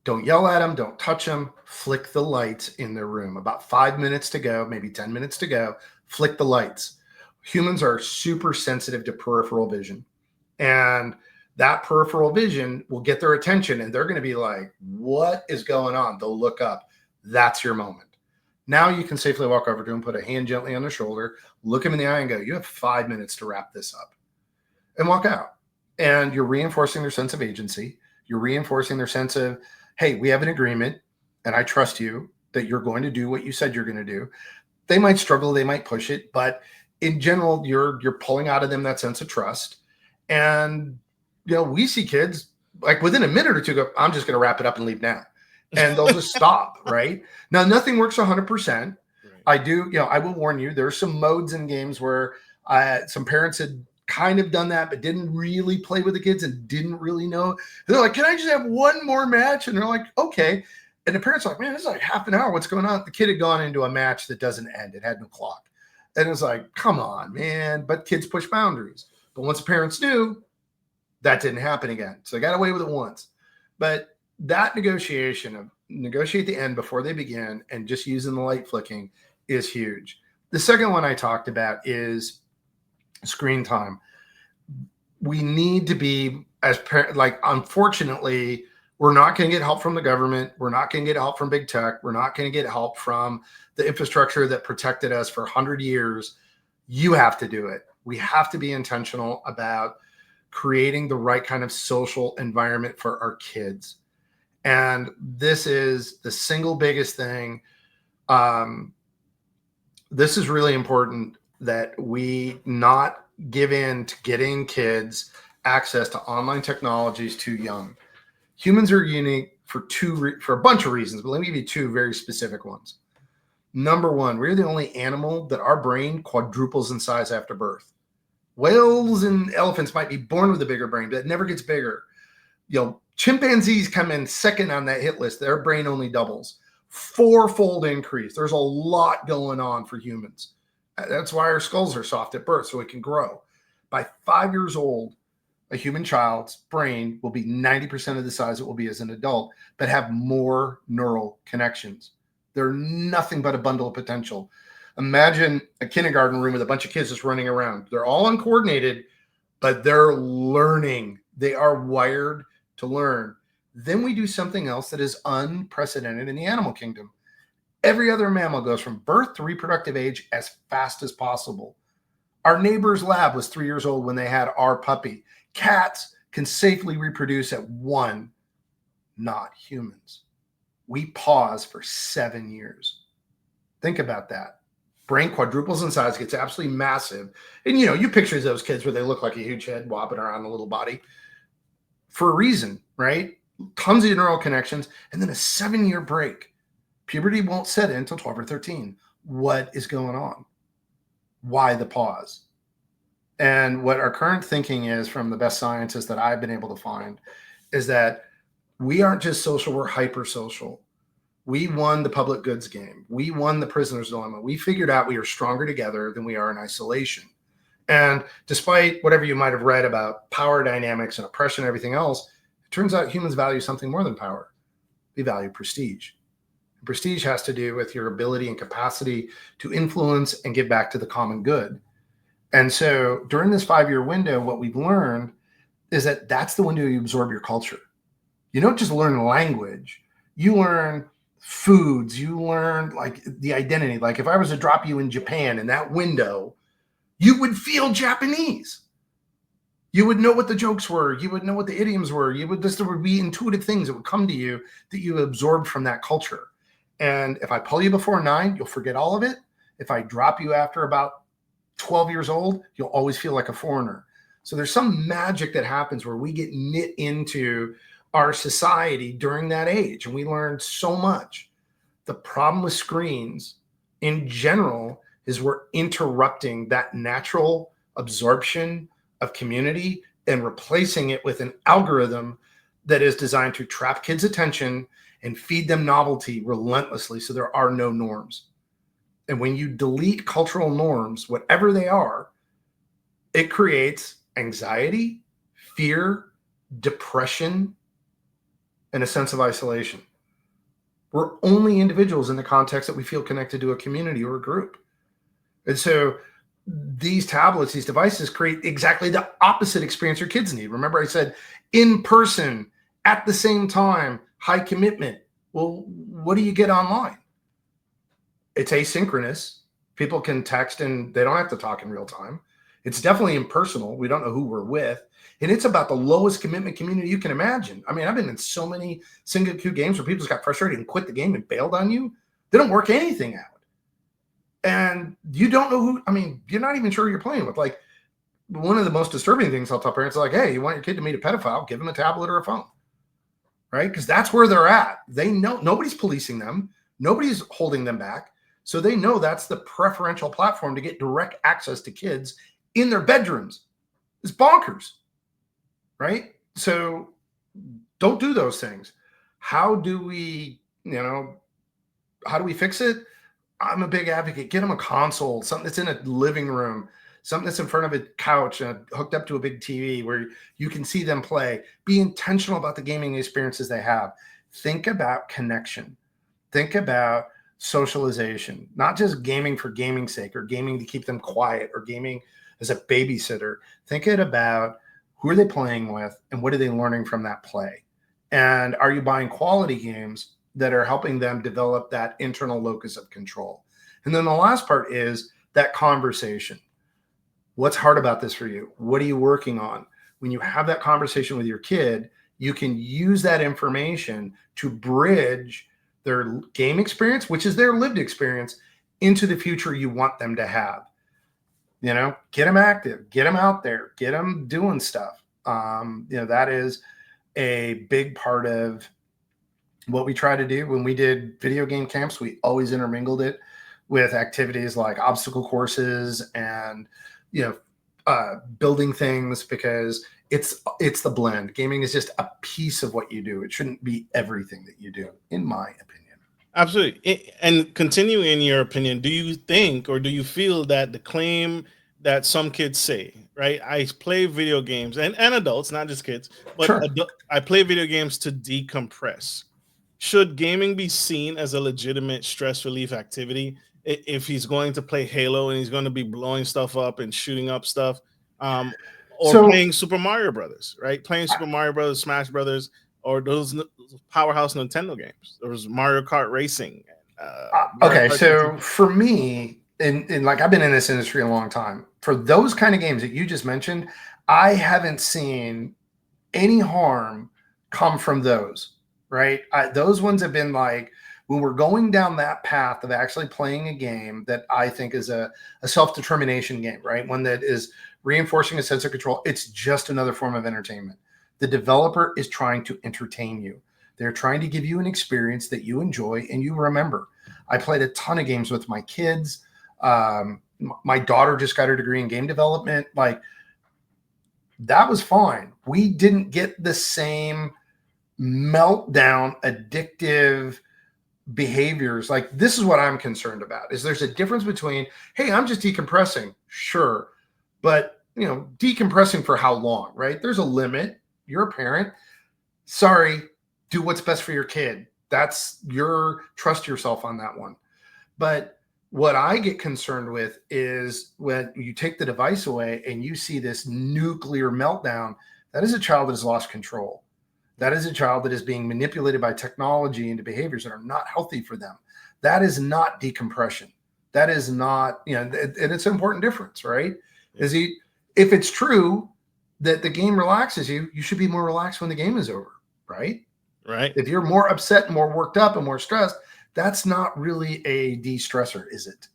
Don't yell at them. Don't touch them. Flick the lights in their room. About 5 minutes to go, maybe 10 minutes to go. Flick the lights. Humans are super sensitive to peripheral vision. And that peripheral vision will get their attention and they're going to be like, what is going on? They'll look up. That's your moment. Now you can safely walk over to him, put a hand gently on their shoulder, look him in the eye and go, you have 5 minutes to wrap this up, and walk out. And you're reinforcing their sense of agency. You're reinforcing their sense of, hey, we have an agreement and I trust you that you're going to do what you said you're going to do. They might struggle. They might push it. But in general, you're pulling out of them that sense of trust. And, we see kids like within a minute or two go, I'm just going to wrap it up and leave now. And they'll just stop, right? Now, nothing works 100%. Right. I do, I will warn you, there's some modes in games where some parents had kind of done that, but didn't really play with the kids and didn't really know. And they're like, can I just have one more match? And they're like, okay. And the parents are like, man, this is like half an hour. What's going on? The kid had gone into a match that doesn't end. It had no clock. And it was like, come on, man. But kids push boundaries. But once the parents knew, that didn't happen again. So they got away with it once. But that negotiate the end before they begin and just using the light flicking is huge. The second one I talked about is screen time. We need to be unfortunately, we're not going to get help from the government. We're not going to get help from big tech. We're not going to get help from the infrastructure that protected us for 100 years. You have to do it. We have to be intentional about creating the right kind of social environment for our kids. And this is the single biggest thing. This is really important that we not give in to getting kids access to online technologies too young. Humans are unique for a bunch of reasons, but let me give you two very specific ones. Number one, we're the only animal that our brain quadruples in size after birth. Whales and elephants might be born with a bigger brain, but it never gets bigger. Chimpanzees come in second on that hit list. Their brain only doubles. 4-fold increase. There's a lot going on for humans. That's why our skulls are soft at birth, so it can grow. By 5 years old, a human child's brain will be 90% of the size it will be as an adult, but have more neural connections. They're nothing but a bundle of potential. Imagine a kindergarten room with a bunch of kids just running around. They're all uncoordinated, but they're learning. They are wired to learn. Then we do something else that is unprecedented in the animal kingdom. Every other mammal goes from birth to reproductive age as fast as possible. Our neighbor's lab was 3 years old when they had our puppy. Cats can safely reproduce at 1, not humans. We pause for 7 years. Think about that. Brain quadruples in size, gets absolutely massive. And you picture those kids where they look like a huge head whopping around a little body. for a reason, right? Tons of neural connections, and then a 7-year break. Puberty won't set in until 12 or 13. What is going on? Why the pause? And what our current thinking is from the best scientists that I've been able to find is that we aren't just social, we're hyper-social. We won the public goods game. We won the prisoner's dilemma. We figured out we are stronger together than we are in isolation. And despite whatever you might have read about power dynamics and oppression and everything else, it turns out humans value something more than power. We value prestige. And prestige has to do with your ability and capacity to influence and give back to the common good. And so during this 5-year window, what we've learned is that that's the window you absorb your culture. You don't just learn language, you learn foods, you learn like the identity. Like if I was to drop you in Japan in that window, you would feel Japanese. You would know what the jokes were. You would know what the idioms were. There would be intuitive things that would come to you that you absorbed from that culture. And if I pull you before 9, you'll forget all of it. If I drop you after about 12 years old, you'll always feel like a foreigner. So there's some magic that happens where we get knit into our society during that age, and we learn so much. The problem with screens in general is we're interrupting that natural absorption of community and replacing it with an algorithm that is designed to trap kids' attention and feed them novelty relentlessly so there are no norms. And when you delete cultural norms, whatever they are, it creates anxiety, fear, depression, and a sense of isolation. We're only individuals in the context that we feel connected to a community or a group. And so these tablets, these devices create exactly the opposite experience your kids need. Remember I said in person, at the same time, high commitment. Well, what do you get online? It's asynchronous. People can text and they don't have to talk in real time. It's definitely impersonal. We don't know who we're with. And it's about the lowest commitment community you can imagine. I mean, I've been in so many single queue games where people just got frustrated and quit the game and bailed on you. They don't work anything out. And you don't know who, I mean, you're not even sure who you're playing with. Like one of the most disturbing things I'll tell parents is like, hey, you want your kid to meet a pedophile, give them a tablet or a phone, right? Because that's where they're at. They know nobody's policing them. Nobody's holding them back. So they know that's the preferential platform to get direct access to kids in their bedrooms. It's bonkers, right? So don't do those things. How do we fix it? I'm a big advocate. Get them a console, something that's in a living room, something that's in front of a couch and hooked up to a big TV where you can see them play. Be intentional about the gaming experiences they have. Think about connection. Think about socialization, not just gaming for gaming's sake or gaming to keep them quiet or gaming as a babysitter. Thinking about who are they playing with and what are they learning from that play? And are you buying quality games that are helping them develop that internal locus of control? And then the last part is that conversation. What's hard about this for you? What are you working on? When you have that conversation with your kid, you can use that information to bridge their game experience, which is their lived experience, into the future you want them to have. You know, get them active, get them out there, get them doing stuff. That is a big part of what we try to do. When we did video game camps, we always intermingled it with activities like obstacle courses and, building things, because it's the blend. Gaming is just a piece of what you do. It shouldn't be everything that you do, in my opinion. Absolutely. And continue in your opinion, do you think or do you feel that the claim that some kids say, right? I play video games and adults, not just kids, but Sure. I play video games to decompress. Should gaming be seen as a legitimate stress relief activity? If he's going to play Halo and he's going to be blowing stuff up and shooting up stuff, or So playing Super Mario Brothers, right? Playing Super Mario Brothers, Smash Brothers, or those powerhouse Nintendo games. There was Mario Kart Racing. okay, so for me, and like I've been in this industry a long time, for those kind of games that you just mentioned, I haven't seen any harm come from those, right? Those ones have been like, when we're going down that path of actually playing a game that I think is a self-determination game, right? One that is reinforcing a sense of control. It's just another form of entertainment. The developer is trying to entertain you. They're trying to give you an experience that you enjoy and you remember. I played a ton of games with my kids. My daughter just got her degree in game development. Like, that was fine. We didn't get the same meltdown, addictive behaviors. Like, this is what I'm concerned about, is there's a difference between, hey, I'm just decompressing. Sure. But, decompressing for how long, right? There's a limit. You're a parent. Sorry, do what's best for your kid. That's trust yourself on that one. But what I get concerned with is when you take the device away and you see this nuclear meltdown, that is a child that has lost control. That is a child that is being manipulated by technology into behaviors that are not healthy for them. That is not decompression. That is not, and it's an important difference, right? If it's true that the game relaxes you, you should be more relaxed when the game is over, right? Right. If you're more upset, more worked up, and more stressed, that's not really a de-stressor, is it?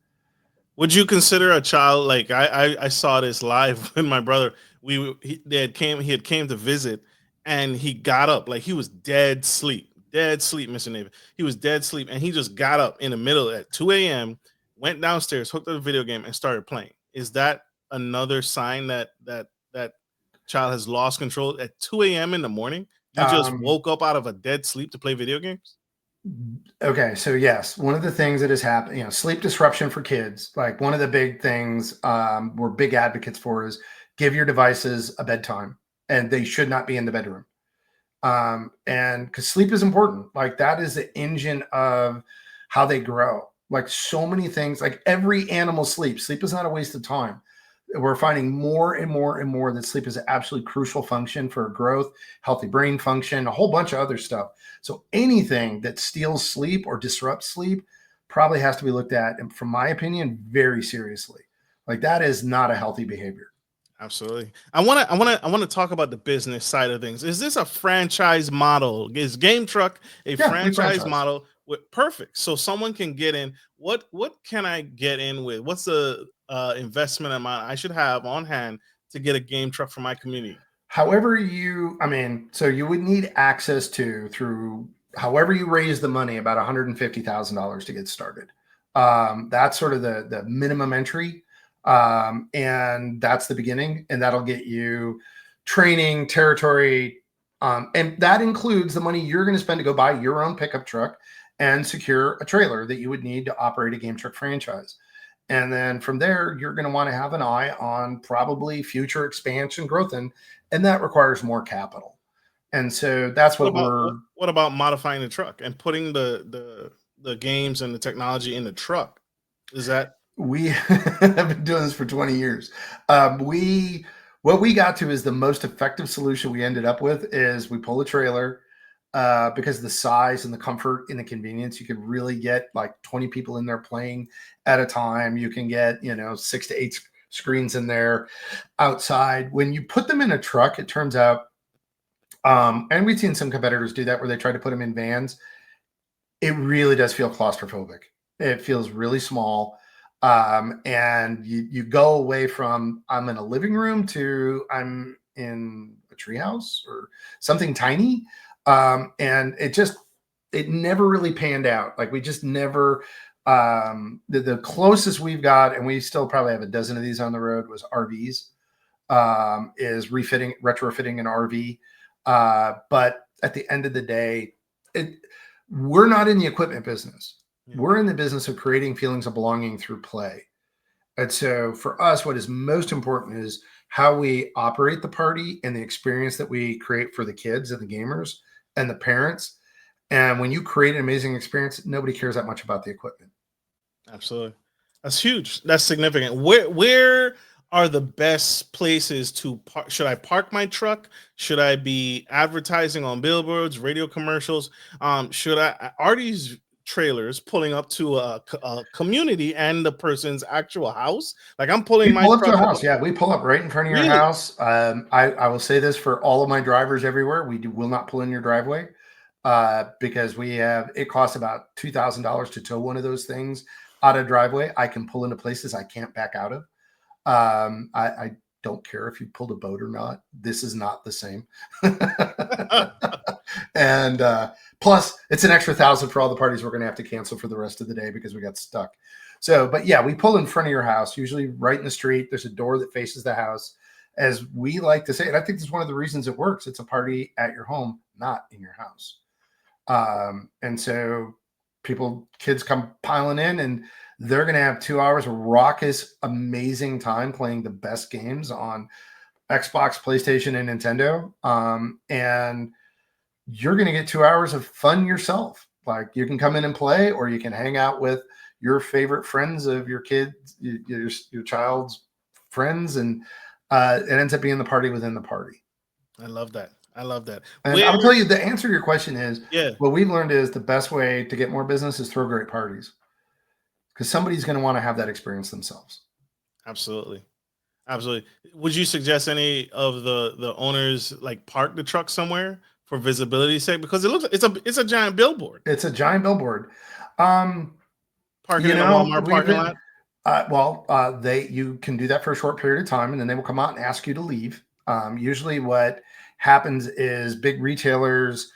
Would you consider a child, like I saw this live with my brother. He had came to visit, and he got up like he was dead sleep, Mr. Navy. He was dead sleep, and he just got up in the middle at 2 a.m., went downstairs, hooked up a video game, and started playing. Is that another sign that child has lost control at 2 a.m. in the morning? You just woke up out of a dead sleep to play video games? Okay, so yes, one of the things that has happened, sleep disruption for kids, like one of the big things we're big advocates for is give your devices a bedtime, and they should not be in the bedroom. And because sleep is important, like that is the engine of how they grow. Like so many things, like every animal sleeps. Sleep is not a waste of time. We're finding more and more and more that sleep is an absolutely crucial function for growth, healthy brain function, a whole bunch of other stuff. So anything that steals sleep or disrupts sleep probably has to be looked at, and from my opinion, very seriously. Like that is not a healthy behavior. Absolutely. I want to talk about the business side of things. Is this a franchise model? Is GameTruck a franchise model? Perfect. So someone can get in. What can I get in with? What's the investment amount I should have on hand to get a GameTruck for my community? However so you would need access to, through however you raise the money, about $150,000 to get started. That's sort of the minimum entry. And that's the beginning, and that'll get you training, territory. And that includes the money you're going to spend to go buy your own pickup truck and secure a trailer that you would need to operate a GameTruck franchise. And then from there, you're going to want to have an eye on probably future expansion growth, and that requires more capital. And so that's what about modifying the truck and putting the games and the technology in the truck? Is that? We have been doing this for 20 years. What we got to is the most effective solution we ended up with is we pull a trailer because of the size and the comfort and the convenience. You could really get like 20 people in there playing at a time. You can get, 6 to 8 screens in there outside. When you put them in a truck, it turns out, and we've seen some competitors do that where they try to put them in vans. It really does feel claustrophobic. It feels really small. And you go away from I'm in a living room to I'm in a treehouse or something tiny. And it never really panned out. Like we just never, the closest we've got, and we still probably have a dozen of these on the road, was RVs, is retrofitting an RV. But at the end of the day, we're not in the equipment business. We're in the business of creating feelings of belonging through play. And so for us, what is most important is how we operate the party and the experience that we create for the kids and the gamers and the parents. And when you create an amazing experience, nobody cares that much about the equipment. Absolutely. That's huge. That's significant. Where are the best places to park? Should I park my truck? Should I be advertising on billboards, radio commercials? Are these trailers pulling up to a community and the person's actual house? Like I'm pulling my truck up to a house. Yeah, we pull up right in front of your house. I will say this for all of my drivers everywhere: will not pull in your driveway because it costs about $2,000 to tow one of those things out of driveway. I can pull into places I can't back out of. I don't care if you pulled a boat or not. This is not the same. And plus, it's an extra $1,000 for all the parties we're going to have to cancel for the rest of the day because we got stuck. So, but yeah, we pull in front of your house, usually right in the street. There's a door that faces the house. As we like to say, and I think this is one of the reasons it works. It's a party at your home, not in your house. And so kids come piling in, and they're going to have 2 hours of raucous, amazing time playing the best games on Xbox, PlayStation, and Nintendo. And you're going to get 2 hours of fun yourself. Like, you can come in and play, or you can hang out with your favorite friends of your kids, your child's friends, and it ends up being the party within the party. I love that. I love that. And I'll tell you, the answer to your question is, yeah, what we've learned is the best way to get more business is throw great parties, because somebody's going to want to have that experience themselves. Absolutely. Absolutely. Would you suggest any of the owners like park the truck somewhere for visibility's sake? Because it's a giant billboard. It's a giant billboard. Parking in a Walmart parking lot. You can do that for a short period of time, and then they will come out and ask you to leave. Usually what happens is big retailers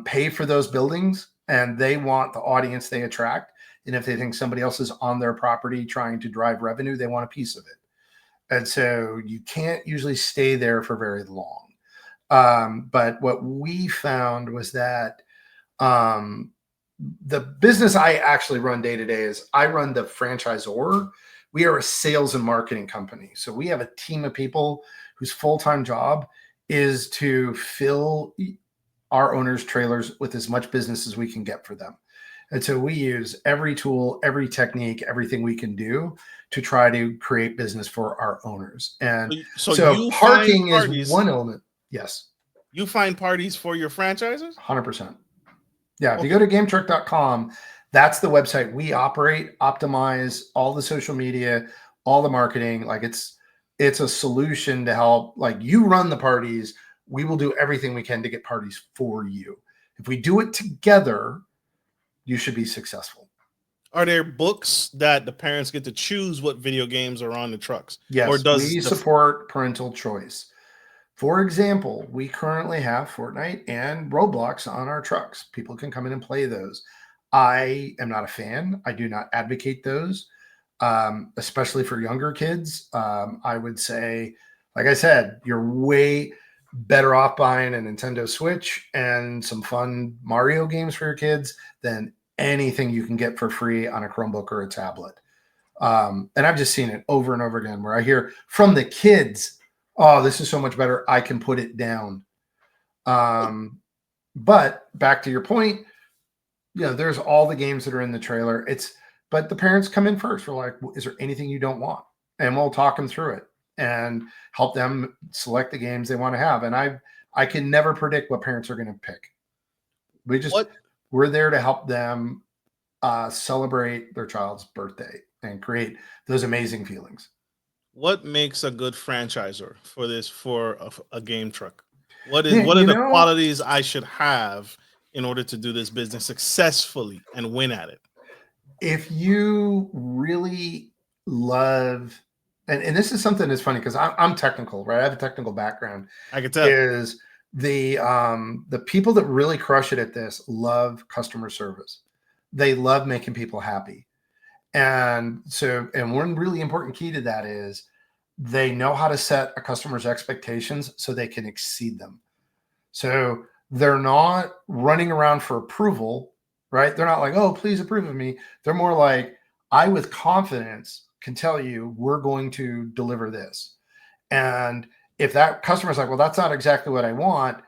pay for those buildings, and they want the audience they attract. And if they think somebody else is on their property trying to drive revenue, they want a piece of it. And so you can't usually stay there for very long. But what we found was that the business I actually run day to day is I run the franchisor. We are a sales and marketing company. So we have a team of people whose full-time job is to fill our owners' trailers with as much business as we can get for them. And so we use every tool, every technique, everything we can do to try to create business for our owners. And so parking is one element. Yes. You find parties for your franchises? 100%. Yeah. If you go to GameTruck.com, that's the website we operate, optimize all the social media, all the marketing. Like, it's a solution to help, like, you run the parties. We will do everything we can to get parties for you. If we do it together, you should be successful. Are there books that the parents get to choose what video games are on the trucks? Yes, or we support parental choice. For example, we currently have Fortnite and Roblox on our trucks. People can come in and play those. I am not a fan. I do not advocate those, especially for younger kids. I would say, like I said, you're way better off buying a Nintendo Switch and some fun Mario games for your kids than anything you can get for free on a Chromebook or a tablet. And I've just seen it over and over again where I hear from the kids, oh, this is so much better, I can put it down. But back to your point, there's all the games that are in the trailer. But the parents come in first. We're like, is there anything you don't want? And we'll talk them through it and help them select the games they want to have. And I can never predict what parents are going to pick. We're there to help them celebrate their child's birthday and create those amazing feelings. What makes a good franchisor for a GameTruck? What are the qualities I should have in order to do this business successfully and win at it? If you really love, and this is something that's funny because I'm technical, right? I have a technical background. I can tell. Is the people that really crush it at this love customer service. They love making people happy. And one really important key to that is they know how to set a customer's expectations so they can exceed them. So they're not running around for approval, right? They're not like, oh, please approve of me. They're more like, I with confidence can tell you we're going to deliver this. And if that customer's like, well, that's not exactly what I want,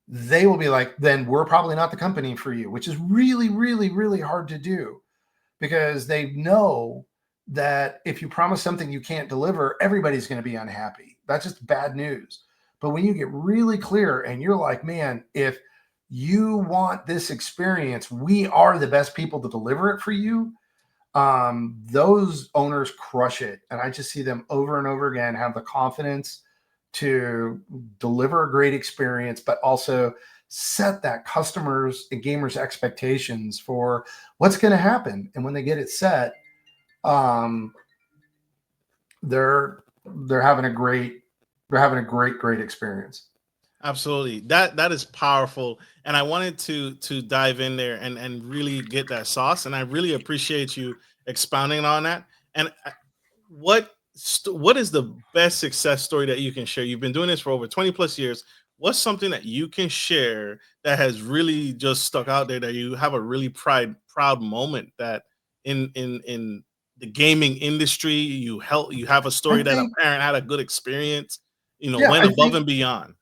they will be like, then we're probably not the company for you, which is really, really, really hard to do because they know that if you promise something you can't deliver, everybody's going to be unhappy. That's just bad news. But when you get really clear and you're like, man, if you want this experience, we are the best people to deliver it for you. Those owners crush it. And I just see them over and over again have the confidence to deliver a great experience, but also set that customers and gamers expectations for what's going to happen. And when they get it set, they're they're having a great experience. Absolutely. That is powerful. And I wanted to dive in there and really get that sauce. And I really appreciate you expounding on that. And what is the best success story that you can share? You've been doing this for over 20 plus years. What's something that you can share that has really just stuck out there, that you have a really proud moment that in the gaming industry you have a I story that a think, parent had a good experience, yeah, went I above think and beyond.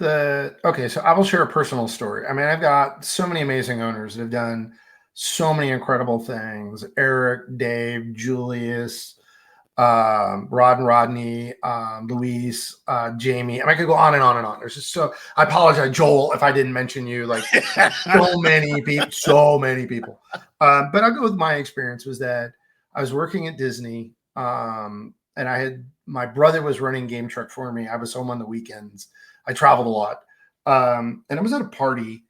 okay, so I will share a personal story. I mean, I've got so many amazing owners that have done so many incredible things. Eric, Dave, Julius, Rod and Rodney, Luis, Jamie. I could go on and on and on. There's just so. I apologize, Joel, if I didn't mention you. Like so many people. But I'll go with my experience. Was that I was working at Disney, and my brother was running GameTruck for me. I was home on the weekends. I traveled a lot, and I was at a party.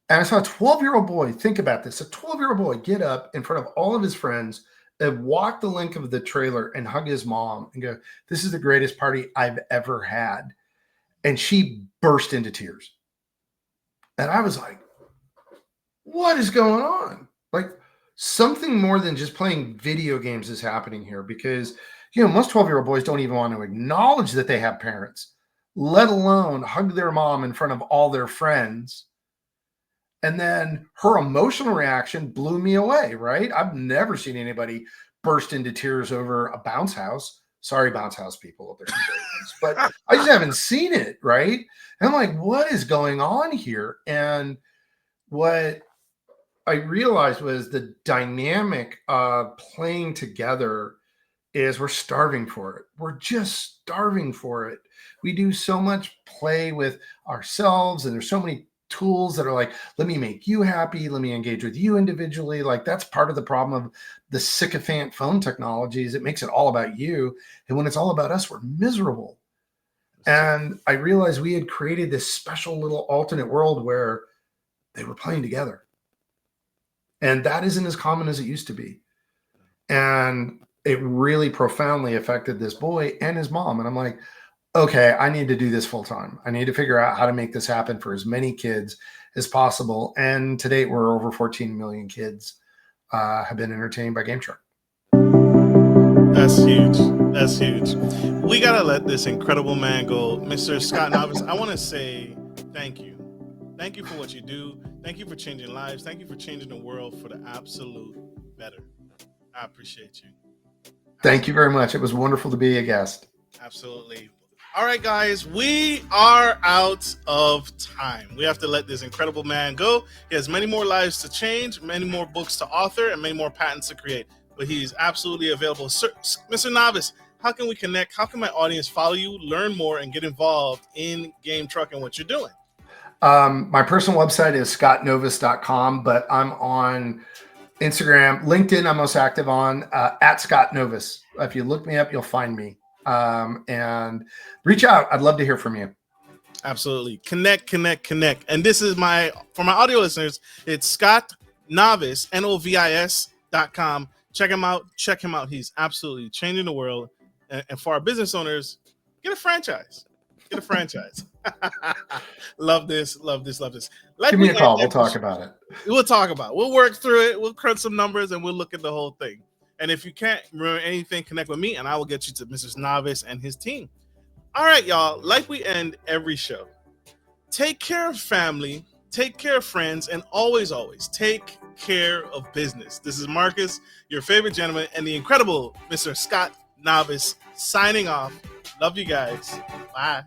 And I saw a 12-year-old boy. Think about this: a 12-year-old boy get up in front of all of his friends, walk the length of the trailer, and hug his mom and go, "This is the greatest party I've ever had." And she burst into tears. And I was like, "What is going on?" Like something more than just playing video games is happening here, because most 12-year-old boys don't even want to acknowledge that they have parents, let alone hug their mom in front of all their friends. And then her emotional reaction blew me away, right? I've never seen anybody burst into tears over a bounce house. Sorry, bounce house people. There's some great ones, but I just haven't seen it, right? And I'm like, what is going on here? And what I realized was the dynamic of playing together is we're starving for it. We're just starving for it. We do so much play with ourselves, and there's so many tools that are like, let me make you happy, let me engage with you individually. Like that's part of the problem of the sycophant phone technologies. It makes it all about you, and when it's all about us, we're miserable. And I realized we had created this special little alternate world where they were playing together, and that isn't as common as it used to be. And it really profoundly affected this boy and his mom. And I'm like, okay, I need to do this full time. I need to figure out how to make this happen for as many kids as possible. And to date, we're over 14 million kids have been entertained by GameTruck. That's huge. That's huge. We got to let this incredible man go. Mr. Scott Novis, I want to say thank you. Thank you for what you do. Thank you for changing lives. Thank you for changing the world for the absolute better. I appreciate you. Thank you very much. It was wonderful to be a guest. Absolutely. All right, guys, we are out of time. We have to let this incredible man go. He has many more lives to change, many more books to author, and many more patents to create. But he's absolutely available. Sir, Mr. Novis, how can we connect? How can my audience follow you, learn more, and get involved in GameTruck and what you're doing? My personal website is scottnovis.com, but I'm on Instagram, LinkedIn. I'm most active on at Scott Novis. If you look me up, you'll find me. And reach out. I'd love to hear from you. Absolutely. Connect. And this is for my audio listeners, it's Scott Novis, Novis.com. Check him out. He's absolutely changing the world. And for our business owners, get a franchise. Love this. Give me a call. We'll talk about it. We'll work through it. We'll crunch some numbers and we'll look at the whole thing. And if you can't remember anything, connect with me and I will get you to Mr. Novis and his team. All right, y'all. Like we end every show. Take care of family, take care of friends, and always take care of business. This is Marcus, your favorite gentleman, and the incredible Mr. Scott Novis signing off. Love you guys. Bye.